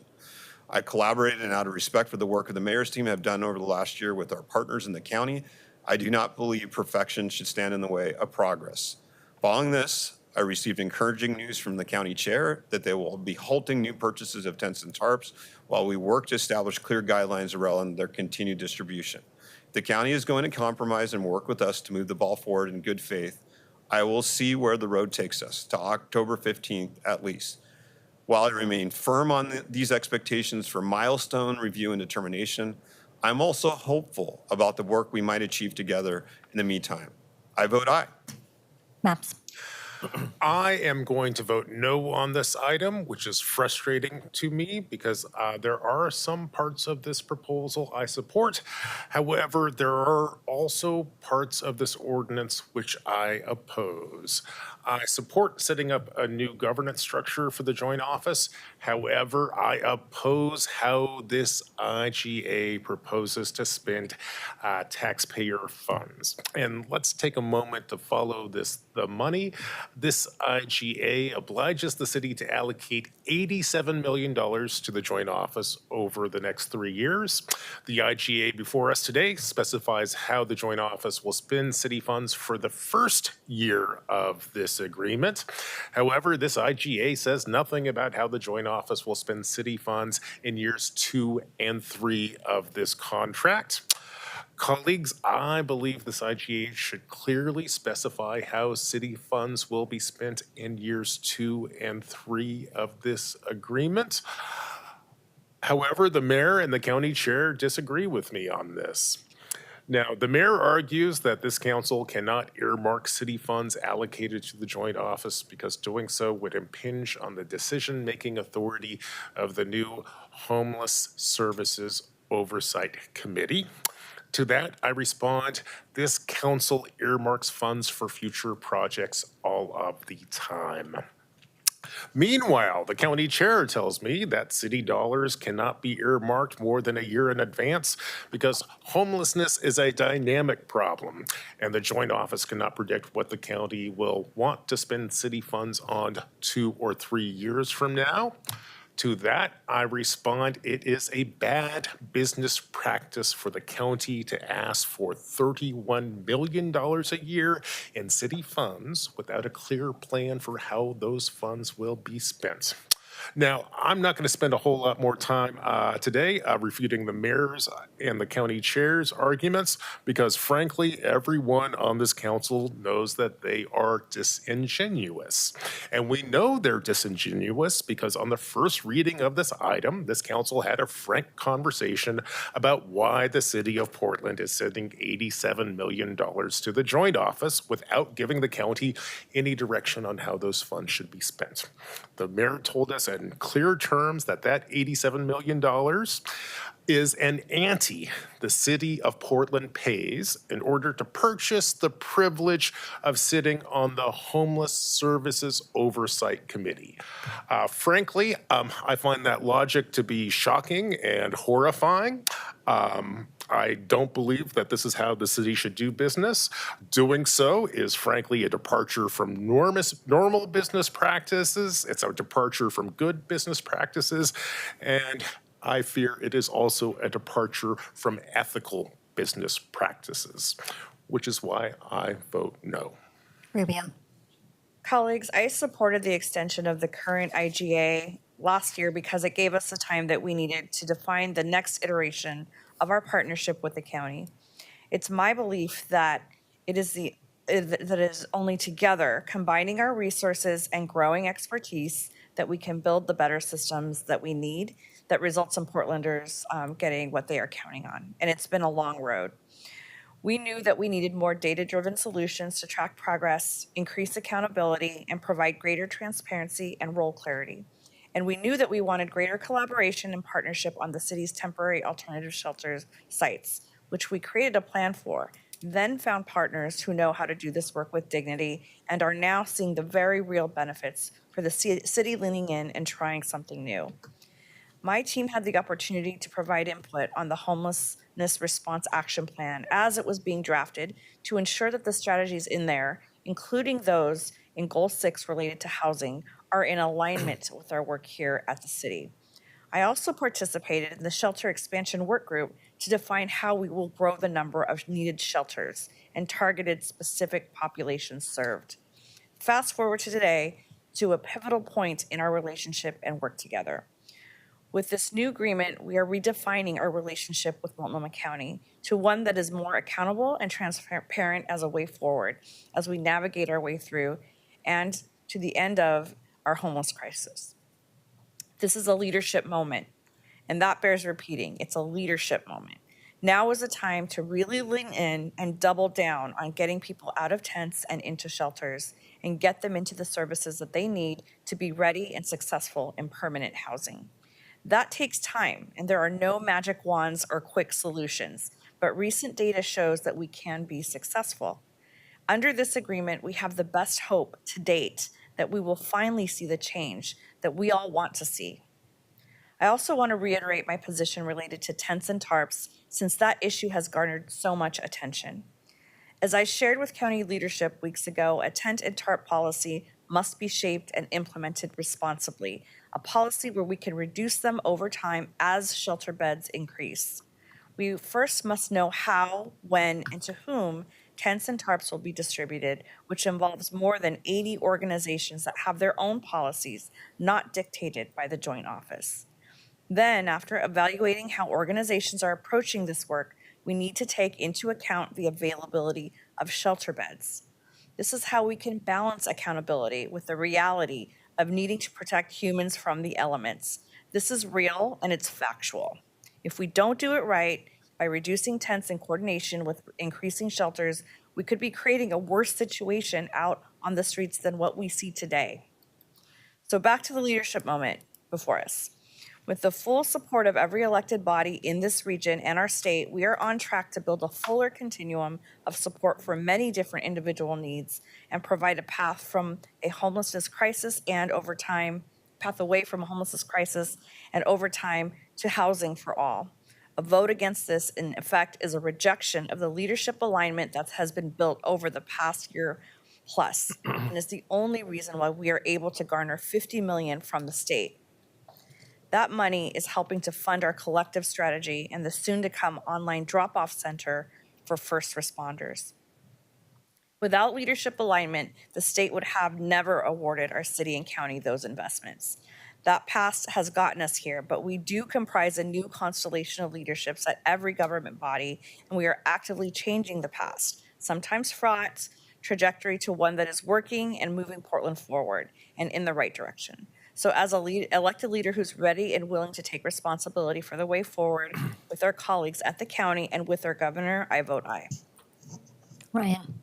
I collaborated and out of respect for the work of the mayor's team have done over the last year with our partners in the county, I do not believe perfection should stand in the way of progress. Following this, I received encouraging news from the county chair that they will be halting new purchases of tents and tarps while we work to establish clear guidelines around their continued distribution. The county is going to compromise and work with us to move the ball forward in good faith. I will see where the road takes us, to October 15th at least. While I remain firm on these expectations for milestone review and determination, I'm also hopeful about the work we might achieve together in the meantime. I vote aye. Maps. I am going to vote no on this item, which is frustrating to me because there are some parts of this proposal I support. However, there are also parts of this ordinance which I oppose. I support setting up a new governance structure for the joint office. However, I oppose how this IGA proposes to spend taxpayer funds. And let's take a moment to follow the money. This IGA obliges the city to allocate $87 million to the joint office over the next 3 years. The IGA before us today specifies how the joint office will spend city funds for the first year of this agreement. However, this IGA says nothing about how the joint office will spend city funds in years 2 and 3 of this contract. Colleagues, I believe this IGA should clearly specify how city funds will be spent in years 2 and 3 of this agreement. However, the mayor and the county chair disagree with me on this. Now, the mayor argues that this council cannot earmark city funds allocated to the joint office because doing so would impinge on the decision-making authority of the new Homeless Services Oversight Committee. To that, I respond, this council earmarks funds for future projects all of the time. Meanwhile, the county chair tells me that city dollars cannot be earmarked more than a year in advance because homelessness is a dynamic problem, and the joint office cannot predict what the county will want to spend city funds on 2 or 3 years from now. To that, I respond, it is a bad business practice for the county to ask for $31 million a year in city funds without a clear plan for how those funds will be spent. Now, I'm not going to spend a whole lot more time today refuting the mayor's and the county chair's arguments because, frankly, everyone on this council knows that they are disingenuous. And we know they're disingenuous because on the first reading of this item, this council had a frank conversation about why the city of Portland is sending $87 million to the joint office without giving the county any direction on how those funds should be spent. The mayor told us in clear terms that $87 million is an ante the city of Portland pays in order to purchase the privilege of sitting on the Homeless Services Oversight Committee. Frankly, I find that logic to be shocking and horrifying. I don't believe that this is how the city should do business. Doing so is frankly a departure from normal business practices. It's a departure from good business practices. And I fear it is also a departure from ethical business practices, which is why I vote no. Rubio. Colleagues, I supported the extension of the current IGA last year because it gave us the time that we needed to define the next iteration of our partnership with the county. It's my belief that it is only together, combining our resources and growing expertise, that we can build the better systems that we need that results in Portlanders getting what they are counting on. And it's been a long road. We knew that we needed more data-driven solutions to track progress, increase accountability, and provide greater transparency and role clarity. And we knew that we wanted greater collaboration and partnership on the city's temporary alternative shelters sites, which we created a plan for, then found partners who know how to do this work with dignity and are now seeing the very real benefits for the city leaning in and trying something new. My team had the opportunity to provide input on the Homelessness Response Action Plan as it was being drafted to ensure that the strategies in there, including those in Goal 6 related to housing, are in alignment with our work here at the city. I also participated in the shelter expansion work group to define how we will grow the number of needed shelters and targeted specific populations served. Fast forward to today, to a pivotal point in our relationship and work together. With this new agreement, we are redefining our relationship with Multnomah County to one that is more accountable and transparent as a way forward as we navigate our way through and to the end of our homeless crisis. This is a leadership moment, and that bears repeating. It's a leadership moment. Now is the time to really lean in and double down on getting people out of tents and into shelters and get them into the services that they need to be ready and successful in permanent housing. That takes time, and there are no magic wands or quick solutions, but recent data shows that we can be successful. Under this agreement, we have the best hope to date that we will finally see the change that we all want to see. I also want to reiterate my position related to tents and tarps, since that issue has garnered so much attention. As I shared with county leadership weeks ago, a tent and tarp policy must be shaped and implemented responsibly, a policy where we can reduce them over time as shelter beds increase. We first must know how, when, and to whom tents and tarps will be distributed, which involves more than 80 organizations that have their own policies, not dictated by the Joint Office. Then, after evaluating how organizations are approaching this work, we need to take into account the availability of shelter beds. This is how we can balance accountability with the reality of needing to protect humans from the elements. This is real and it's factual. If we don't do it right, by reducing tents in coordination with increasing shelters, we could be creating a worse situation out on the streets than what we see today. So back to the leadership moment before us. With the full support of every elected body in this region and our state, we are on track to build a fuller continuum of support for many different individual needs and provide a path from a homelessness crisis and over time, path away from a homelessness crisis and over time to housing for all. A vote against this, in effect, is a rejection of the leadership alignment that has been built over the past year plus, and is the only reason why we are able to garner $50 million from the state. That money is helping to fund our collective strategy and the soon-to-come online drop-off center for first responders. Without leadership alignment, the state would have never awarded our city and county those investments. That past has gotten us here, but we do comprise a new constellation of leaderships at every government body, and we are actively changing the past, sometimes fraught, trajectory to one that is working and moving Portland forward and in the right direction. So as a elected leader who's ready and willing to take responsibility for the way forward with our colleagues at the county and with our governor, I vote aye. Ryan.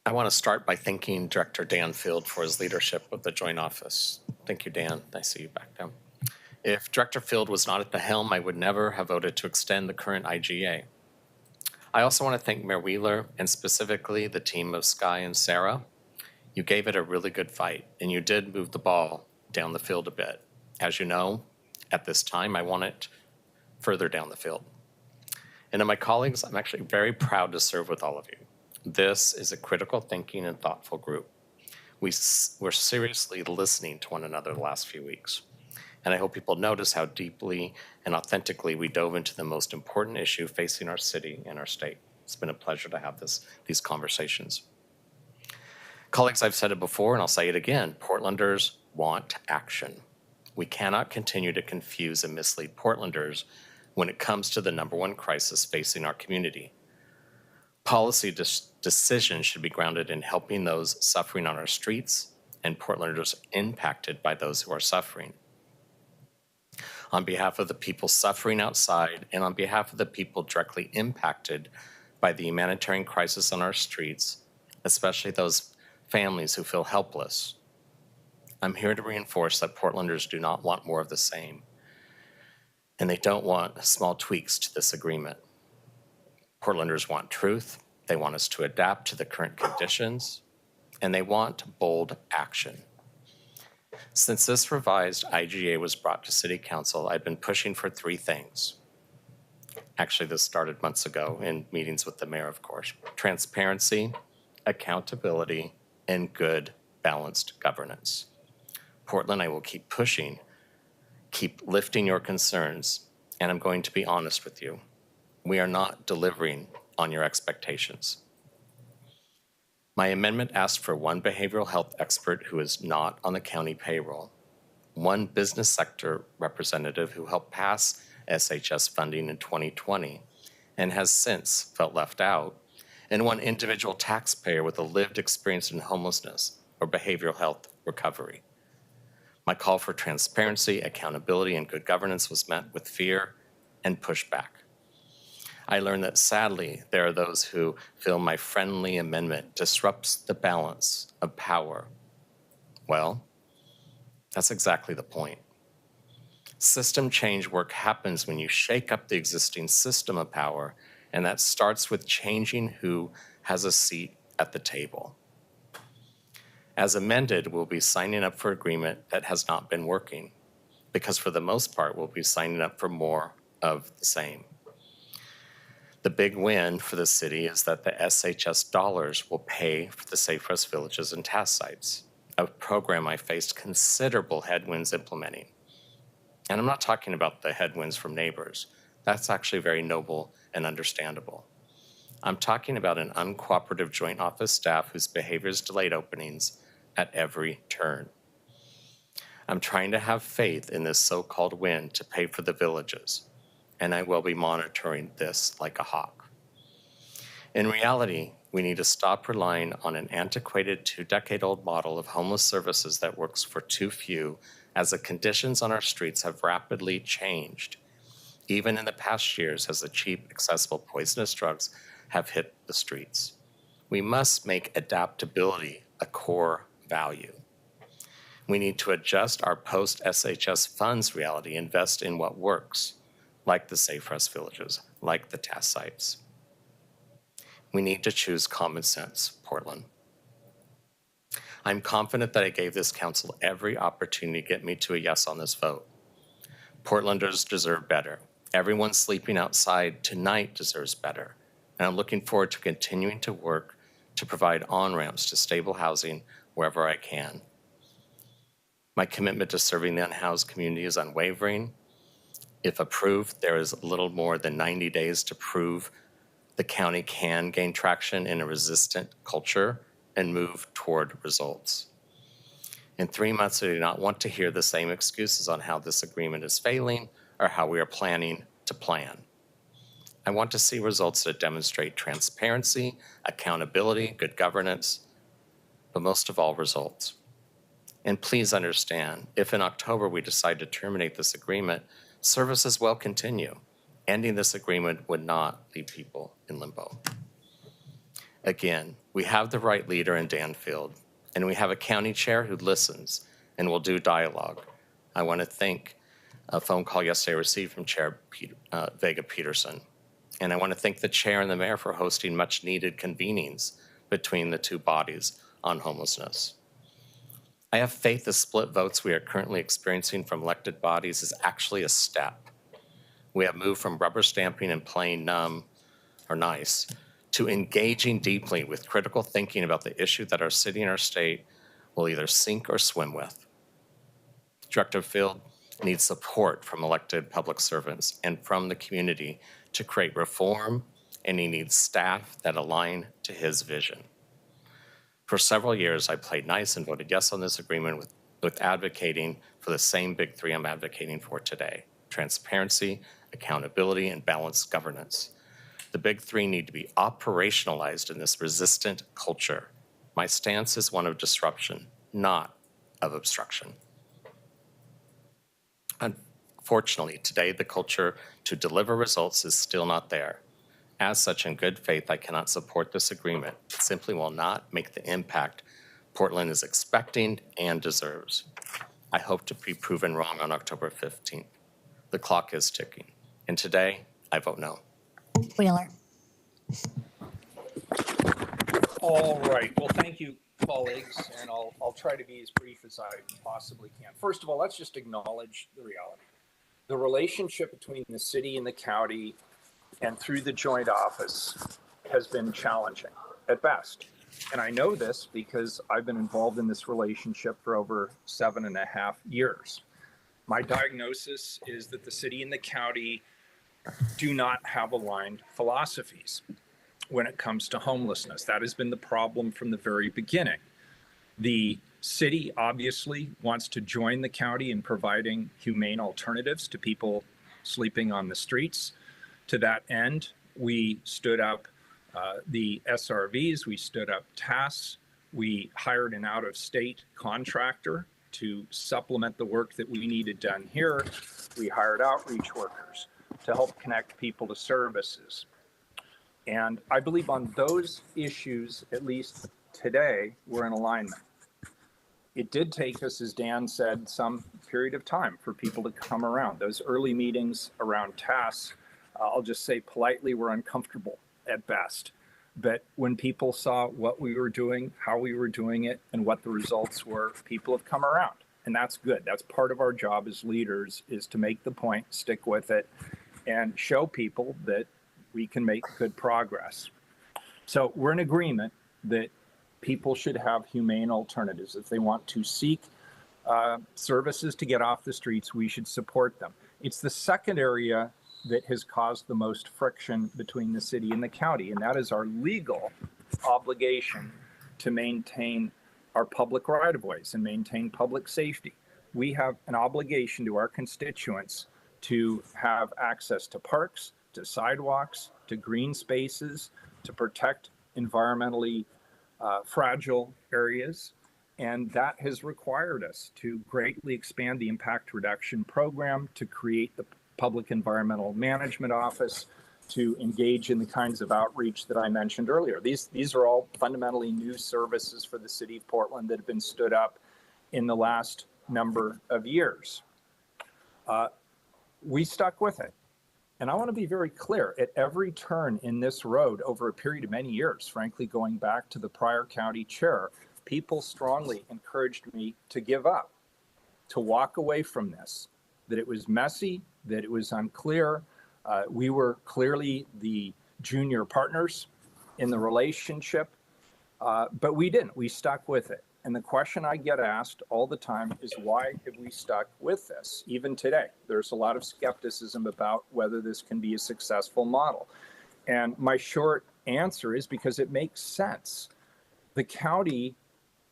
I want to start by thanking Director Dan Field for his leadership of the Joint Office. Thank you, Dan. I see you back down. If Director Field was not at the helm, I would never have voted to extend the current IGA. I also want to thank Mayor Wheeler and specifically the team of Sky and Sarah. You gave it a really good fight, and you did move the ball down the field a bit. As you know, at this time, I want it further down the field. And to my colleagues, I'm actually very proud to serve with all of you. This is a critical thinking and thoughtful group. We're seriously listening to one another the last few weeks. And I hope people notice how deeply and authentically we dove into the most important issue facing our city and our state. It's been a pleasure to have these conversations. Colleagues, I've said it before and I'll say it again, Portlanders want action. We cannot continue to confuse and mislead Portlanders when it comes to the number one crisis facing our community. Policy decisions should be grounded in helping those suffering on our streets and Portlanders impacted by those who are suffering. On behalf of the people suffering outside and on behalf of the people directly impacted by the humanitarian crisis on our streets, especially those families who feel helpless, I'm here to reinforce that Portlanders do not want more of the same, and they don't want small tweaks to this agreement. Portlanders want truth, they want us to adapt to the current conditions, and they want bold action. Since this revised IGA was brought to City Council, I've been pushing for three things. Actually, this started months ago in meetings with the mayor, of course. Transparency, accountability, and good, balanced governance. Portland, I will keep pushing, keep lifting your concerns, and I'm going to be honest with you. We are not delivering on your expectations. My amendment asked for one behavioral health expert who is not on the county payroll, one business sector representative who helped pass SHS funding in 2020 and has since felt left out, and one individual taxpayer with a lived experience in homelessness or behavioral health recovery. My call for transparency, accountability, and good governance was met with fear and pushback. I learned that sadly, there are those who feel my friendly amendment disrupts the balance of power. Well, that's exactly the point. System change work happens when you shake up the existing system of power, and that starts with changing who has a seat at the table. As amended, we'll be signing up for agreement that has not been working, because for the most part, we'll be signing up for more of the same. The big win for the city is that the SHS dollars will pay for the Safe Rest Villages and task sites, a program I faced considerable headwinds implementing. And I'm not talking about the headwinds from neighbors. That's actually very noble and understandable. I'm talking about an uncooperative joint office staff whose behaviors delayed openings at every turn. I'm trying to have faith in this so-called win to pay for the villages, and I will be monitoring this like a hawk. In reality, we need to stop relying on an antiquated 2-decade-old model of homeless services that works for too few, as the conditions on our streets have rapidly changed, even in the past years as the cheap, accessible, poisonous drugs have hit the streets. We must make adaptability a core value. We need to adjust our post-SHS funds reality, invest in what works, like the Safe Rest Villages, like the task sites. We need to choose common sense, Portland. I'm confident that I gave this council every opportunity to get me to a yes on this vote. Portlanders deserve better. Everyone sleeping outside tonight deserves better. And I'm looking forward to continuing to work to provide on-ramps to stable housing wherever I can. My commitment to serving the unhoused community is unwavering. If approved, there is little more than 90 days to prove the county can gain traction in a resistant culture and move toward results. In 3 months, I do not want to hear the same excuses on how this agreement is failing or how we are planning to plan. I want to see results that demonstrate transparency, accountability, good governance, but most of all, results. And please understand, if in October we decide to terminate this agreement, services will continue. Ending this agreement would not leave people in limbo. Again, we have the right leader in Danfield, and we have a county chair who listens and will do dialogue. I want to thank a phone call yesterday I received from Chair Vega Peterson. And I want to thank the chair and the mayor for hosting much needed convenings between the two bodies on homelessness. I have faith the split votes we are currently experiencing from elected bodies is actually a step. We have moved from rubber stamping and playing numb or nice to engaging deeply with critical thinking about the issue that our city and our state will either sink or swim with. Director Field needs support from elected public servants and from the community to create reform, and he needs staff that align to his vision. For several years, I played nice and voted yes on this agreement with advocating for the same big three I'm advocating for today: transparency, accountability, and balanced governance. The big three need to be operationalized in this resistant culture. My stance is one of disruption, not of obstruction. Unfortunately, today the culture to deliver results is still not there. As such, in good faith, I cannot support this agreement. It simply will not make the impact Portland is expecting and deserves. I hope to be proven wrong on October 15th. The clock is ticking, and today I vote no. Wheeler. All right. Well, thank you, colleagues, and I'll try to be as brief as I possibly can. First of all, let's just acknowledge the reality. The relationship between the city and the county and through the joint office has been challenging at best. And I know this because I've been involved in this relationship for over 7.5 years. My diagnosis is that the city and the county do not have aligned philosophies when it comes to homelessness. That has been the problem from the very beginning. The city obviously wants to join the county in providing humane alternatives to people sleeping on the streets. To that end, we stood up the SRVs, we stood up TAS, we hired an out-of-state contractor to supplement the work that we needed done here. We hired outreach workers to help connect people to services. And I believe on those issues, at least today, we're in alignment. It did take us, as Dan said, some period of time for people to come around. Those early meetings around tasks, I'll just say politely, were uncomfortable at best. But when people saw what we were doing, how we were doing it, and what the results were, people have come around. And that's good. That's part of our job as leaders, is to make the point, stick with it, and show people that we can make good progress. So we're in agreement that people should have humane alternatives. If they want to seek services to get off the streets, we should support them. It's the second area that has caused the most friction between the city and the county, and that is our legal obligation to maintain our public right-of-ways and maintain public safety. We have an obligation to our constituents to have access to parks, to sidewalks, to green spaces, to protect environmentally fragile areas. And that has required us to greatly expand the impact reduction program, to create the Public Environmental Management Office, to engage in the kinds of outreach that I mentioned earlier. These are all fundamentally new services for the city of Portland that have been stood up in the last number of years. We stuck with it. And I want to be very clear, at every turn in this road over a period of many years, frankly, going back to the prior county chair, people strongly encouraged me to give up, to walk away from this, that it was messy, that it was unclear. We were clearly the junior partners in the relationship, but we didn't. We stuck with it. And the question I get asked all the time is, why have we stuck with this? Even today, there's a lot of skepticism about whether this can be a successful model. And my short answer is because it makes sense. The county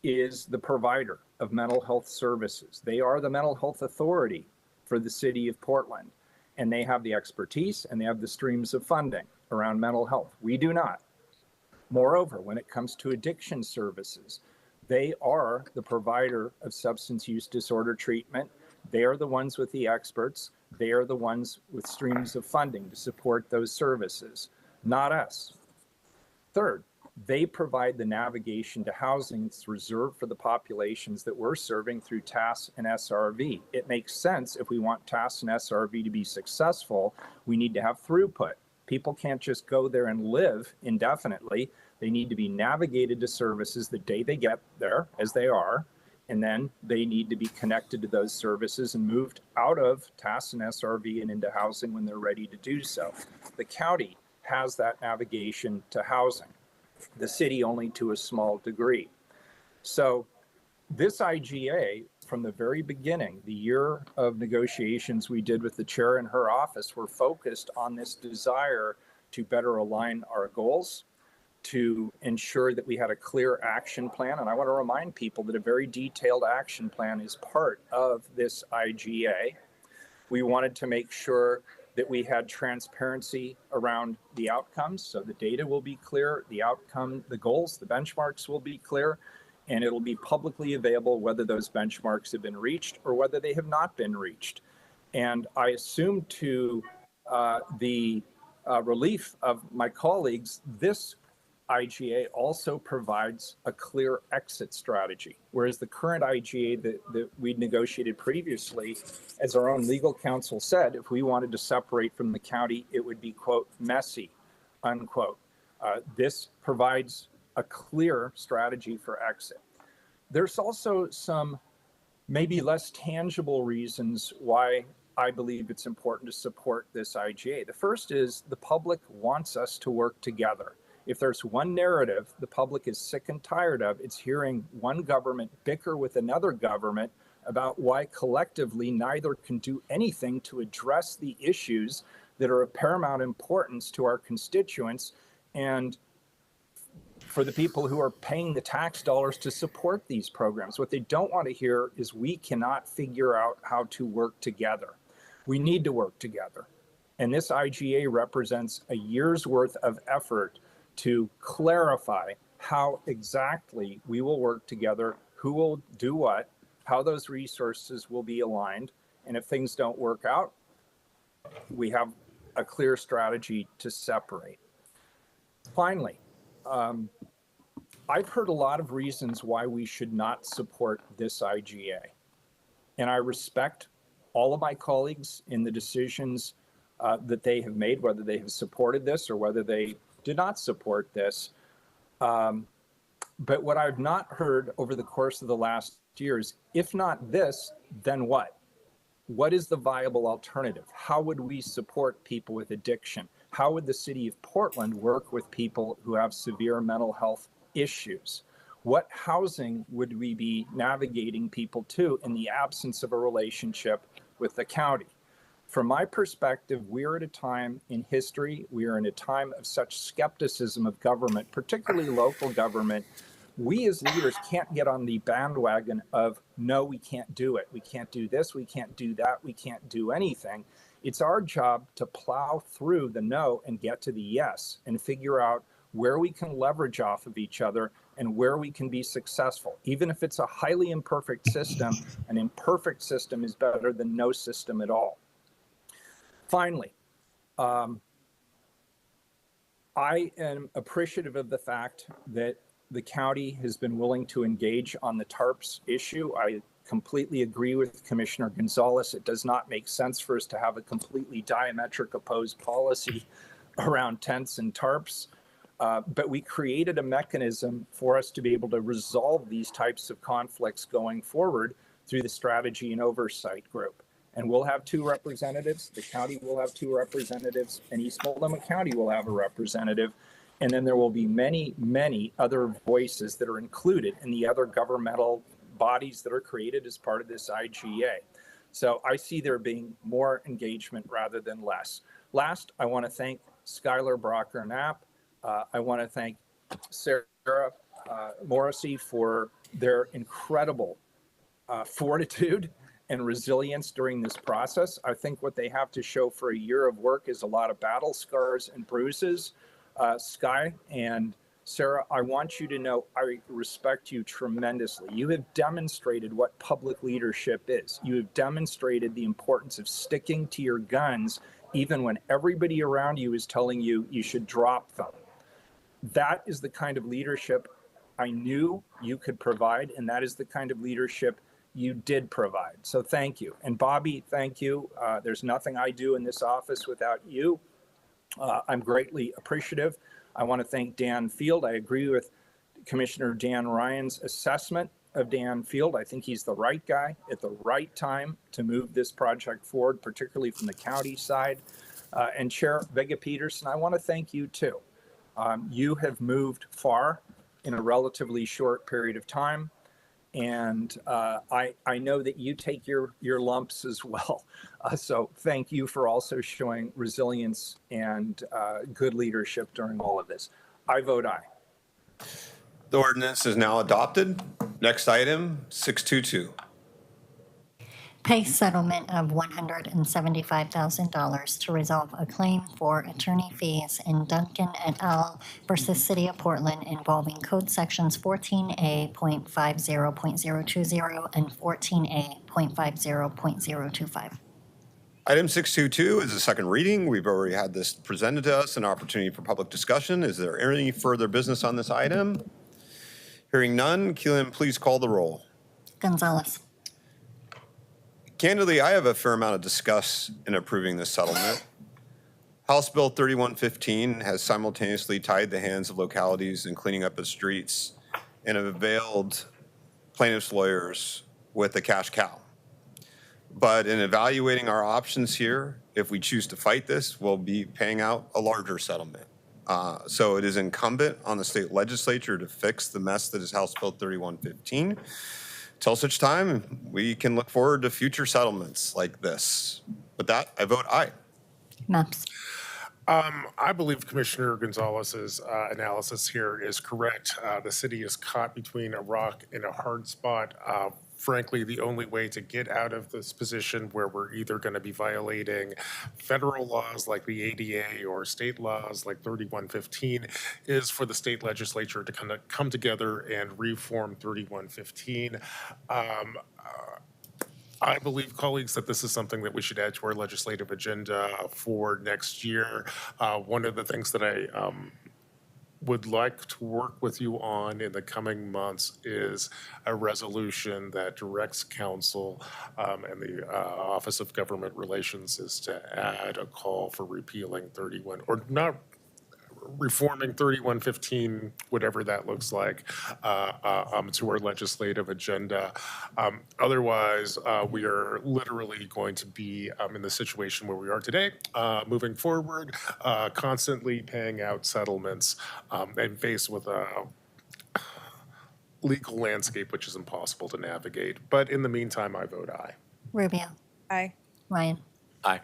is the provider of mental health services. They are the mental health authority for the city of Portland. And they have the expertise and they have the streams of funding around mental health. We do not. Moreover, when it comes to addiction services, they are the provider of substance use disorder treatment. They are the ones with the experts. They are the ones with streams of funding to support those services, not us. Third, they provide the navigation to housing that's reserved for the populations that we're serving through TAS and SRV. It makes sense if we want TAS and SRV to be successful, we need to have throughput. People can't just go there and live indefinitely. They need to be navigated to services the day they get there, as they are, and then they need to be connected to those services and moved out of TAS and SRV and into housing when they're ready to do so. The county has that navigation to housing, the city only to a small degree. So this IGA, from the very beginning, the year of negotiations we did with the chair and her office, were focused on this desire to better align our goals, to ensure that we had a clear action plan. And I want to remind people that a very detailed action plan is part of this IGA. We wanted to make sure that we had transparency around the outcomes. So the data will be clear, the outcome, the goals, the benchmarks will be clear, and it'll be publicly available whether those benchmarks have been reached or whether they have not been reached. And I assume to the relief of my colleagues, this IGA also provides a clear exit strategy, whereas the current IGA that we negotiated previously, as our own legal counsel said, if we wanted to separate from the county, it would be, quote, messy, unquote. This provides a clear strategy for exit. There's also some maybe less tangible reasons why I believe it's important to support this IGA. The first is the public wants us to work together. If there's one narrative the public is sick and tired of, it's hearing one government bicker with another government about why collectively neither can do anything to address the issues that are of paramount importance to our constituents and for the people who are paying the tax dollars to support these programs. What they don't want to hear is we cannot figure out how to work together. We need to work together. And this IGA represents a year's worth of effort to clarify how exactly we will work together, who will do what, how those resources will be aligned. And if things don't work out, we have a clear strategy to separate. Finally, I've heard a lot of reasons why we should not support this IGA. And I respect all of my colleagues in the decisions that they have made, whether they have supported this or whether they did not support this. But what I've not heard over the course of the last years, if not this, then what? What is the viable alternative? How would we support people with addiction? How would the city of Portland work with people who have severe mental health issues? What housing would we be navigating people to in the absence of a relationship with the county? From my perspective, we're at a time in history, we are in a time of such skepticism of government, particularly local government. We as leaders can't get on the bandwagon of, no, we can't do it. We can't do this, we can't do that, we can't do anything. It's our job to plow through the no and get to the yes and figure out where we can leverage off of each other and where we can be successful. Even if it's a highly imperfect system, an imperfect system is better than no system at all. Finally, I am appreciative of the fact that the county has been willing to engage on the TARPS issue. I completely agree with Commissioner Gonzalez. It does not make sense for us to have a completely diametric opposed policy around tents and TARPS. But we created a mechanism for us to be able to resolve these types of conflicts going forward through the Strategy and Oversight Group. And we'll have 2 representatives, the county will have 2 representatives, and East Multnomah County will have a representative. And then there will be many, many other voices that are included in the other governmental bodies that are created as part of this IGA. So I see there being more engagement rather than less. Last, I want to thank Skylar Brocker-Knapp. I want to thank Sarah Morrissey for their incredible fortitude and resilience during this process. I think what they have to show for a year of work is a lot of battle scars and bruises. Sky and Sarah, I want you to know I respect you tremendously. You have demonstrated what public leadership is. You have demonstrated the importance of sticking to your guns even when everybody around you is telling you you should drop them. That is the kind of leadership I knew you could provide, and that is the kind of leadership you did provide. So thank you. And Bobby, thank you. There's nothing I do in this office without you. I'm greatly appreciative. I want to thank Dan Field. I agree with Commissioner Dan Ryan's assessment of Dan Field. I think he's the right guy at the right time to move this project forward, particularly from the county side. And Chair Vega Peterson, I want to thank you too. You have moved far in a relatively short period of time. And I know that you take your lumps as well. So thank you for also showing resilience and good leadership during all of this. I vote aye. The ordinance is now adopted. Next item, 622. Pay settlement of $175,000 to resolve a claim for attorney fees in Duncan et al. Versus City of Portland involving code sections 14A.50.020 and 14A.50.025. Item 622 is a second reading. We've already had this presented to us, an opportunity for public discussion. Is there any further business on this item? Hearing none, Keelan, please call the roll. Gonzalez. Candidly, I have a fair amount of disgust in approving this settlement. House Bill 3115 has simultaneously tied the hands of localities in cleaning up the streets and have availed plaintiffs' lawyers with a cash cow. But in evaluating our options here, if we choose to fight this, we'll be paying out a larger settlement. So it is incumbent on the state legislature to fix the mess that is House Bill 3115. Till such time, we can look forward to future settlements like this. With that, I vote aye. Maps. I believe Commissioner Gonzalez's analysis here is correct. The city is caught between a rock and a hard spot. Frankly, the only way to get out of this position where we're either going to be violating federal laws like the ADA or state laws like 3115 is for the state legislature to kind of come together and reform 3115. I believe, colleagues, that this is something that we should add to our legislative agenda for next year. One of the things that I would like to work with you on in the coming months is a resolution that directs council and the Office of Government Relations is to add a call for repealing 31, or not reforming 3115, whatever that looks like, to our legislative agenda. Otherwise, we are literally going to be in the situation where we are today, moving forward, constantly paying out settlements and faced with a legal landscape which is impossible to navigate. But in the meantime, I vote aye. Rubio. Aye. Ryan. Aye.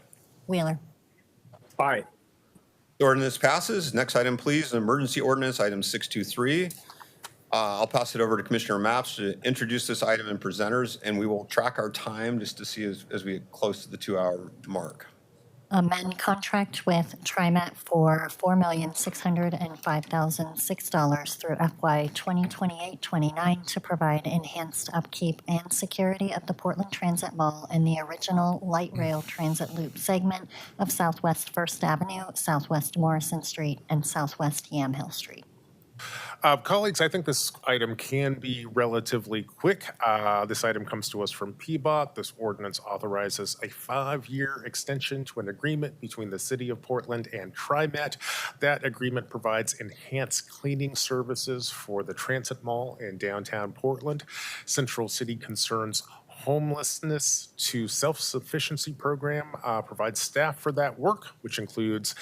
Wheeler. Aye. The ordinance passes. Next item, please, an emergency ordinance, item 623. I'll pass it over to Commissioner Maps to introduce this item and presenters, and we will track our time just to see as we get close to the 2-hour mark. Amend contract with TriMet for $4,605,006 through FY 2028-29 to provide enhanced upkeep and security of the Portland Transit Mall and the original light rail transit loop segment of Southwest First Avenue, Southwest Morrison Street, and Southwest Yamhill Street. Colleagues, I think this item can be relatively quick. This item comes to us from PBOT. This ordinance authorizes a 5-year extension to an agreement between the City of Portland and TriMet. That agreement provides enhanced cleaning services for the Transit Mall in downtown Portland. Central City Concerns Homelessness to Self-Sufficiency Program provides staff for that work, which includes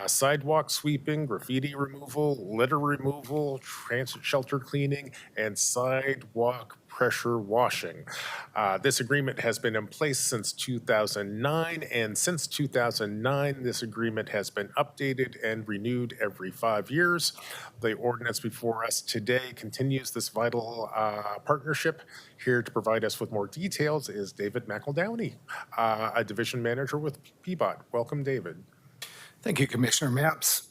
sidewalk sweeping, graffiti removal, litter removal, transit shelter cleaning, and sidewalk pressure washing. This agreement has been in place since 2009, and since 2009, this agreement has been updated and renewed every 5 years. The ordinance before us today continues this vital partnership. Here to provide us with more details is David McEldowney, a division manager with PBOT. Welcome, David. Thank you, Commissioner Maps.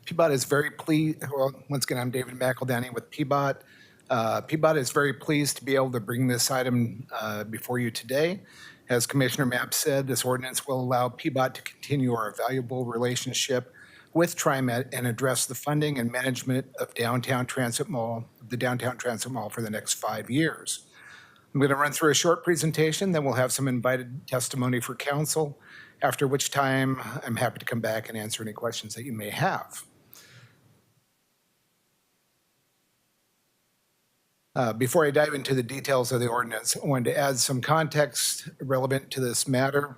PBOT is very pleased. Well, once again, I'm David McEldowney with PBOT. PBOT is very pleased to be able to bring this item before you today. As Commissioner Maps said, this ordinance will allow PBOT to continue our valuable relationship with TriMet and address the funding and management of the Downtown Transit Mall for the next 5 years. I'm going to run through a short presentation, then we'll have some invited testimony for council, after which time I'm happy to come back and answer any questions that you may have. Before I dive into the details of the ordinance, I wanted to add some context relevant to this matter.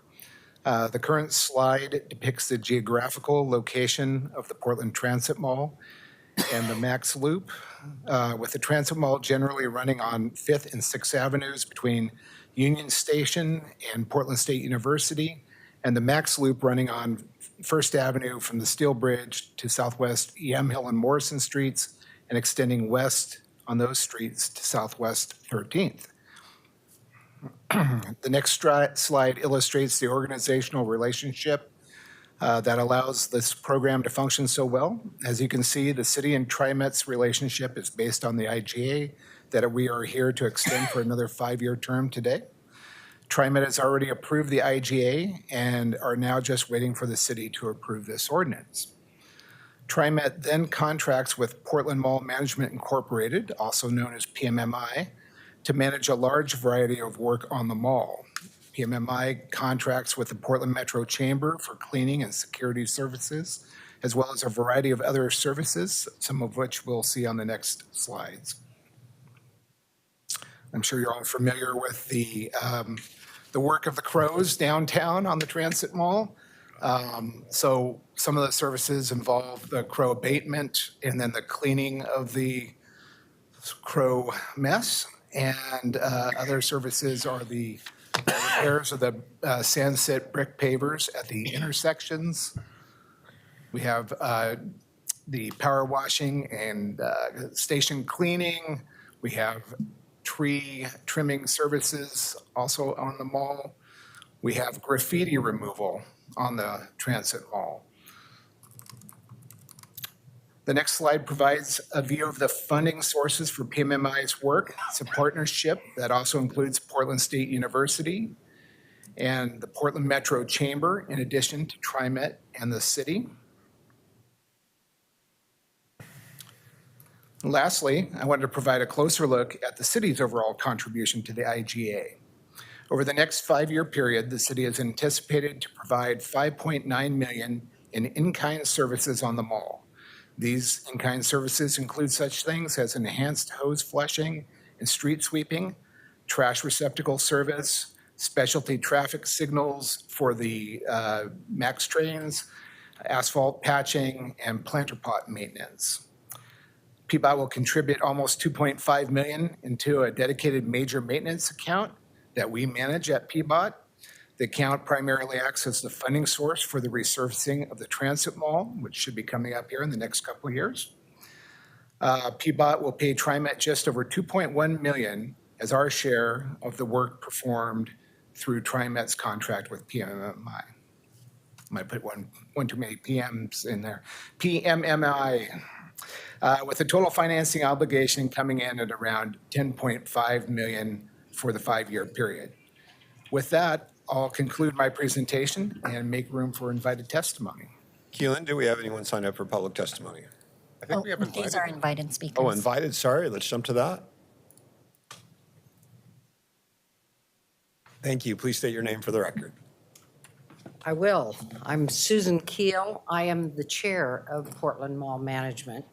The current slide depicts the geographical location of the Portland Transit Mall and the Max Loop, with the Transit Mall generally running on 5th and 6th Avenues between Union Station and Portland State University, and the Max Loop running on 1st Avenue from the Steel Bridge to Southwest Yamhill and Morrison Streets and extending west on those streets to Southwest 13th. The next slide illustrates the organizational relationship that allows this program to function so well. As you can see, the city and TriMet's relationship is based on the IGA that we are here to extend for another 5-year term today. TriMet has already approved the IGA and are now just waiting for the city to approve this ordinance. TriMet then contracts with Portland Mall Management Incorporated, also known as PMMI, to manage a large variety of work on the mall. PMMI contracts with the Portland Metro Chamber for cleaning and security services, as well as a variety of other services, some of which we'll see on the next slides. I'm sure you're all familiar with the work of the Crows downtown on the Transit Mall. So some of the services involve the crow abatement and then the cleaning of the crow mess. And other services are the repairs of the sandset brick pavers at the intersections. We have the power washing and station cleaning. We have tree trimming services also on the mall. We have graffiti removal on the Transit Mall. The next slide provides a view of the funding sources for PMMI's work. It's a partnership that also includes Portland State University and the Portland Metro Chamber, in addition to TriMet and the city. Lastly, I wanted to provide a closer look at the city's overall contribution to the IGA. Over the next 5-year period, the city is anticipated to provide $5.9 million in in-kind services on the mall. These in-kind services include such things as enhanced hose flushing and street sweeping, trash receptacle service, specialty traffic signals for the MAX trains, asphalt patching, and planter pot maintenance. PBOT will contribute almost $2.5 million into a dedicated major maintenance account that we manage at PBOT. The account primarily acts as the funding source for the resurfacing of the Transit Mall, which should be coming up here in the next couple of years. PBOT will pay TriMet just over $2.1 million as our share of the work performed through TriMet's contract with PMMI. Might put one too many PMs in there. PMMI, with a total financing obligation coming in at around $10.5 million for the 5-year period. With that, I'll conclude my presentation and make room for invited testimony. Keelan, do we have anyone signed up for public testimony? I think we have invited. These are invited speakers. Oh, invited, sorry, let's jump to that. Thank you, please state your name for the record. I will. I'm Susan Keel. I am the chair of Portland Mall Management.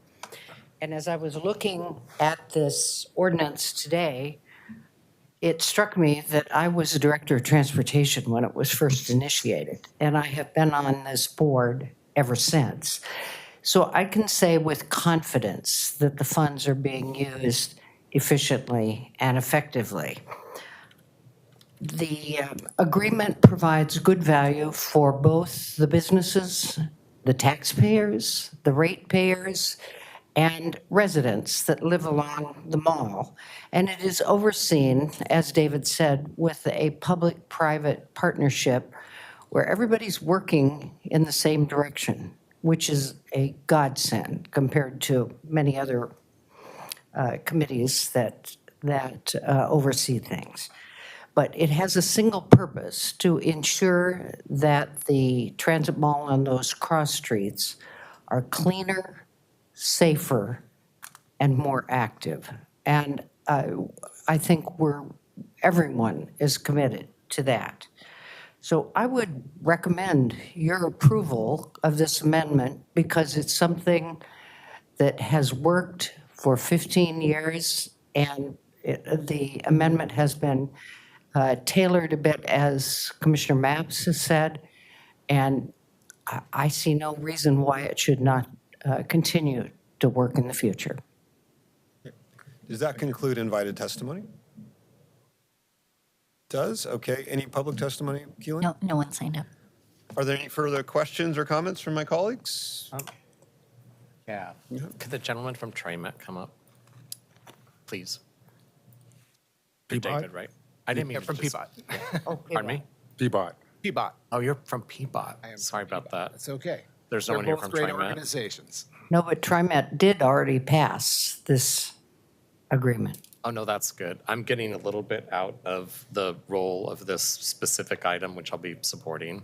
And as I was looking at this ordinance today, it struck me that I was the director of transportation when it was first initiated, and I have been on this board ever since. So I can say with confidence that the funds are being used efficiently and effectively. The agreement provides good value for both the businesses, the taxpayers, the ratepayers, and residents that live along the mall. And it is overseen, as David said, with a public-private partnership where everybody's working in the same direction, which is a godsend compared to many other committees that oversee things. But it has a single purpose: to ensure that the transit mall on those cross streets are cleaner, safer, and more active. And I think everyone is committed to that. So I would recommend your approval of this amendment because it's something that has worked for 15 years, and the amendment has been tailored a bit, as Commissioner Mapps has said, and I see no reason why it should not continue to work in the future. Does that conclude invited testimony? Does? Okay. Any public testimony, Keelan? No one signed up. Are there any further questions or comments from my colleagues? Yeah. Could the gentleman from TriMet come up, please? PBOT? David, right? I didn't mean From to just- Peabot. Pardon me? Peabot. Peabot. Oh, you're from Peabot. I am from Sorry about that. It's okay. There's no They're one here both from great TriMet. organizations. No, but TriMet did already pass this agreement. Oh, no, that's good. I'm getting a little bit out of the role of this specific item, which I'll be supporting.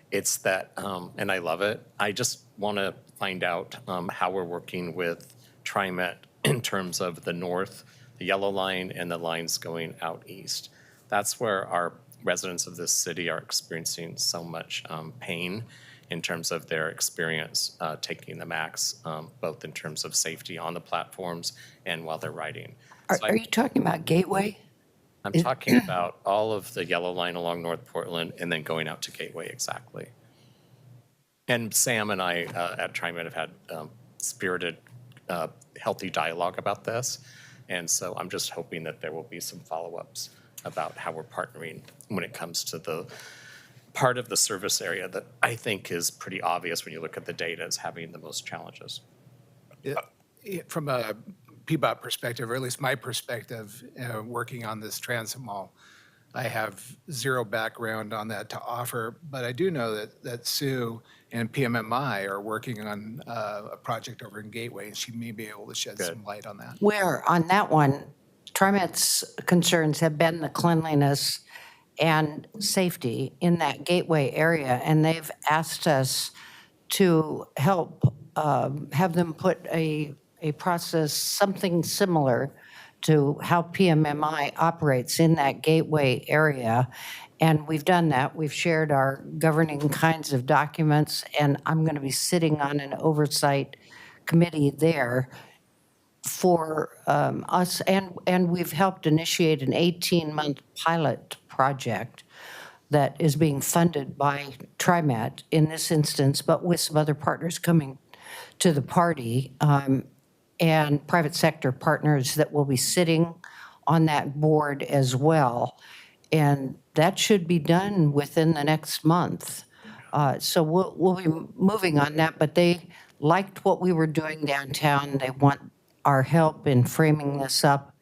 It's that, and I love it, I just want to find out how we're working with TriMet in terms of the north, the yellow line, and the lines going out east. That's where our residents of this city are experiencing so much pain in terms of their experience taking the MAX, both in terms of safety on the platforms and while they're riding. So Are you talking about Gateway? I'm talking about all of the yellow line along North Portland and then going out to Gateway, exactly. And Sam and I at TriMet have had spirited, healthy dialogue about this. And so I'm just hoping that there will be some follow-ups about how we're partnering when it comes to the part of the service area that I think is pretty obvious when you look at the data as having the most challenges. From a Peabot perspective, or at least my perspective, working on this transit mall, I have zero background on that to offer, but I do know that Sue and PMMI are working on a project over in Gateway, and she may be able to shed some light on that. Where, on that one, TriMet's concerns have been the cleanliness and safety in that Gateway area, and they've asked us to help have them put a process, something similar to how PMMI operates in that Gateway area. And we've done that. We've shared our governing kinds of documents, and I'm going to be sitting on an oversight committee there for us, and we've helped initiate an 18-month pilot project that is being funded by TriMet in this instance, but with some other partners coming to the party, and private sector partners that will be sitting on that board as well. And that should be done within the next month. So we'll be moving on that, but they liked what we were doing downtown. They want our help in framing this up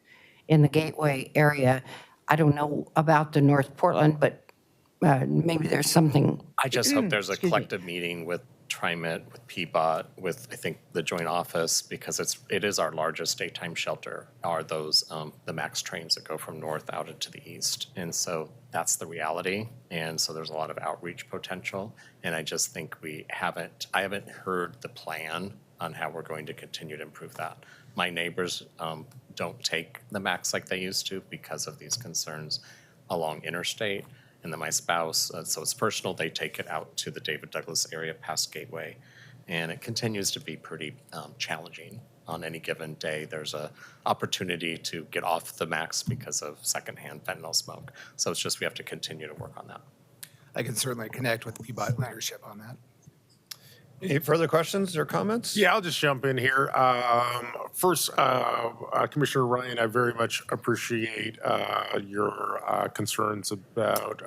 in the Gateway area. I don't know about the North Portland, but maybe there's something. I just hope there's a Excuse me. collective meeting with TriMet, with Peabot, with, I think, the joint office, because it is our largest daytime shelter, are those, the MAX trains that go from north out into the east. And so that's the reality. And so there's a lot of outreach potential. And I just think I haven't heard the plan on how we're going to continue to improve that. My neighbors don't take the MAX like they used to because of these concerns along interstate. And then my spouse, so it's personal, they take it out to the David Douglas area past Gateway. And it continues to be pretty challenging. On any given day, there's a opportunity to get off the MAX because of secondhand fentanyl smoke. So it's just we have to continue to work on that. I can certainly connect with the Peabot leadership on that. Any further questions or comments? Yeah, I'll just jump in here. First, Commissioner Ryan, I very much appreciate your concerns about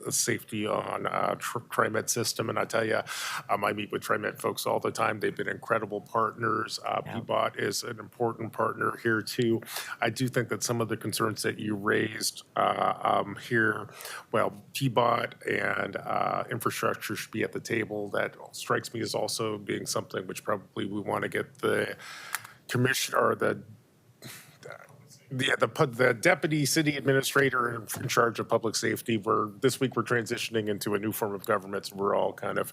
safety on TriMet system. And I tell you, I meet with TriMet folks all the time. They've been incredible partners. Peabot is an important partner here too. I do think that some of the concerns that you raised here, well, Peabot and infrastructure should be at the table. That strikes me as also being something which probably we want to get the commissioner or the deputy city administrator in charge of public safety. This week we're transitioning into a new form of government, so we're all kind of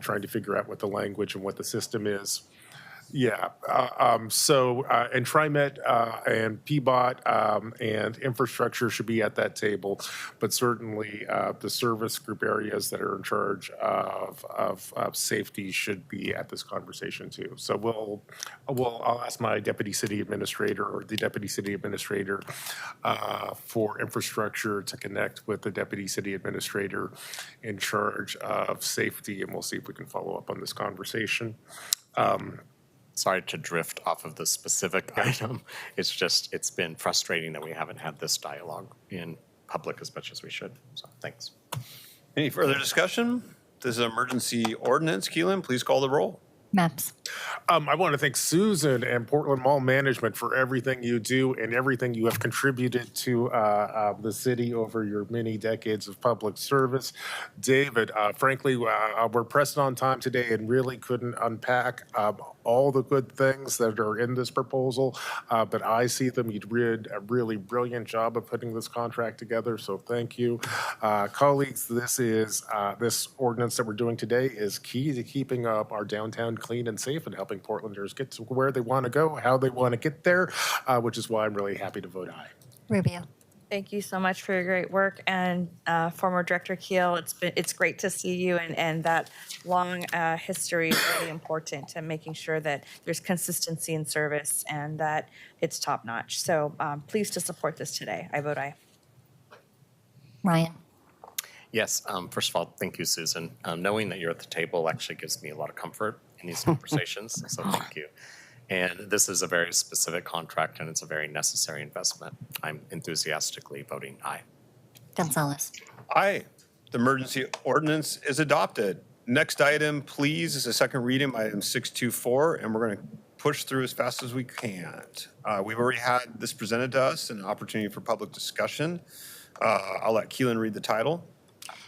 trying to figure out what the language and what the system is. Yeah, and TriMet and Peabot and infrastructure should be at that table, but certainly the service group areas that are in charge of safety should be at this conversation too. So I'll ask my deputy city administrator or the deputy city administrator for infrastructure to connect with the deputy city administrator in charge of safety, and we'll see if we can follow up on this conversation. Sorry to drift off of the specific item. It's been frustrating that we haven't had this dialogue in public as much as we should. So thanks. Any further discussion? This is an emergency ordinance. Keelan, please call the roll. Maps. I want to thank Susan and Portland Mall Management for everything you do and everything you have contributed to the city over your many decades of public service. David, frankly, we're pressed on time today and really couldn't unpack all the good things that are in this proposal, but I see them. You did a really brilliant job of putting this contract together, so thank you. Colleagues, this ordinance that we're doing today is key to keeping up our downtown clean and safe and helping Portlanders get to where they want to go, how they want to get there, which is why I'm really happy to vote aye. Rubio. Thank you so much for your great work. And former Director Keel, it's great to see you, and that long history is really important to making sure that there's consistency in service and that it's top notch. So pleased to support this today. I vote aye. Ryan. Yes, first of all, thank you, Susan. Knowing that you're at the table actually gives me a lot of comfort in these conversations, so thank you. And this is a very specific contract, and it's a very necessary investment. I'm enthusiastically voting aye. Gonzalez. Aye. The emergency ordinance is adopted. Next item, please, is a second reading, item 624, and we're going to push through as fast as we can. We've already had this presented to us, an opportunity for public discussion. I'll let Keelan read the title.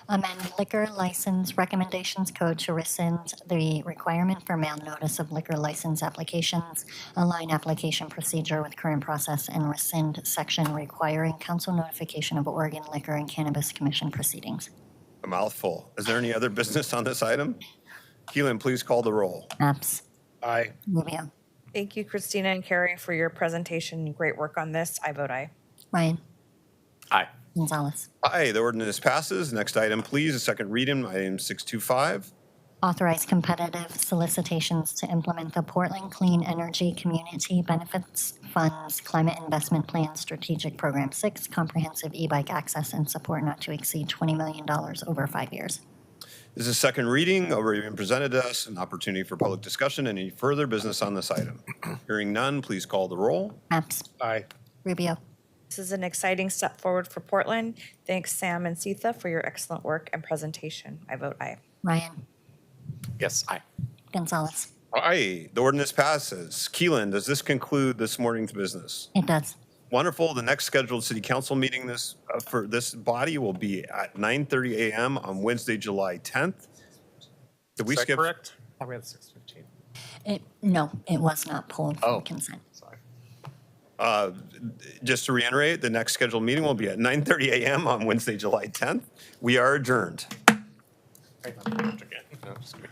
Amend liquor license recommendations code to rescind the requirement for mail notice of liquor license applications, align application procedure with current process, and rescind section requiring council notification of Oregon Liquor and Cannabis Commission proceedings. A mouthful. Is there any other business on this item? Keelan, please call the roll. Maps. Aye. Rubio. Thank you, Christina and Carrie, for your presentation. Great work on this. I vote aye. Ryan. Aye. Gonzalez. Aye, the ordinance passes. Next item, please, a second reading, item 625. Authorize competitive solicitations to implement the Portland Clean Energy Community Benefits Fund's Climate Investment Plan Strategic Program 6, Comprehensive E-Bike Access and Support not to exceed $20 million over 5 years. This is a second reading, already been presented to us, an opportunity for public discussion. Any further business on this item? Hearing none, please call the roll. Maps. Aye. Rubio. This is an exciting step forward for Portland. Thanks, Sam and Sitha, for your excellent work and presentation. I vote aye. Ryan. Yes, aye. Gonzalez. Aye, the ordinance passes. Keelan, does this conclude this morning's business? It does. Wonderful. The next scheduled city council meeting for this body will be at 9:30 a.m. on Wednesday, July 10th. Did we Is that skip? correct? Oh, we had 6:15. No, it was not pulled from consent. Just to reiterate, the next scheduled meeting will be at 9:30 a.m. on Wednesday, July 10th. We are adjourned. Again. No, just kidding.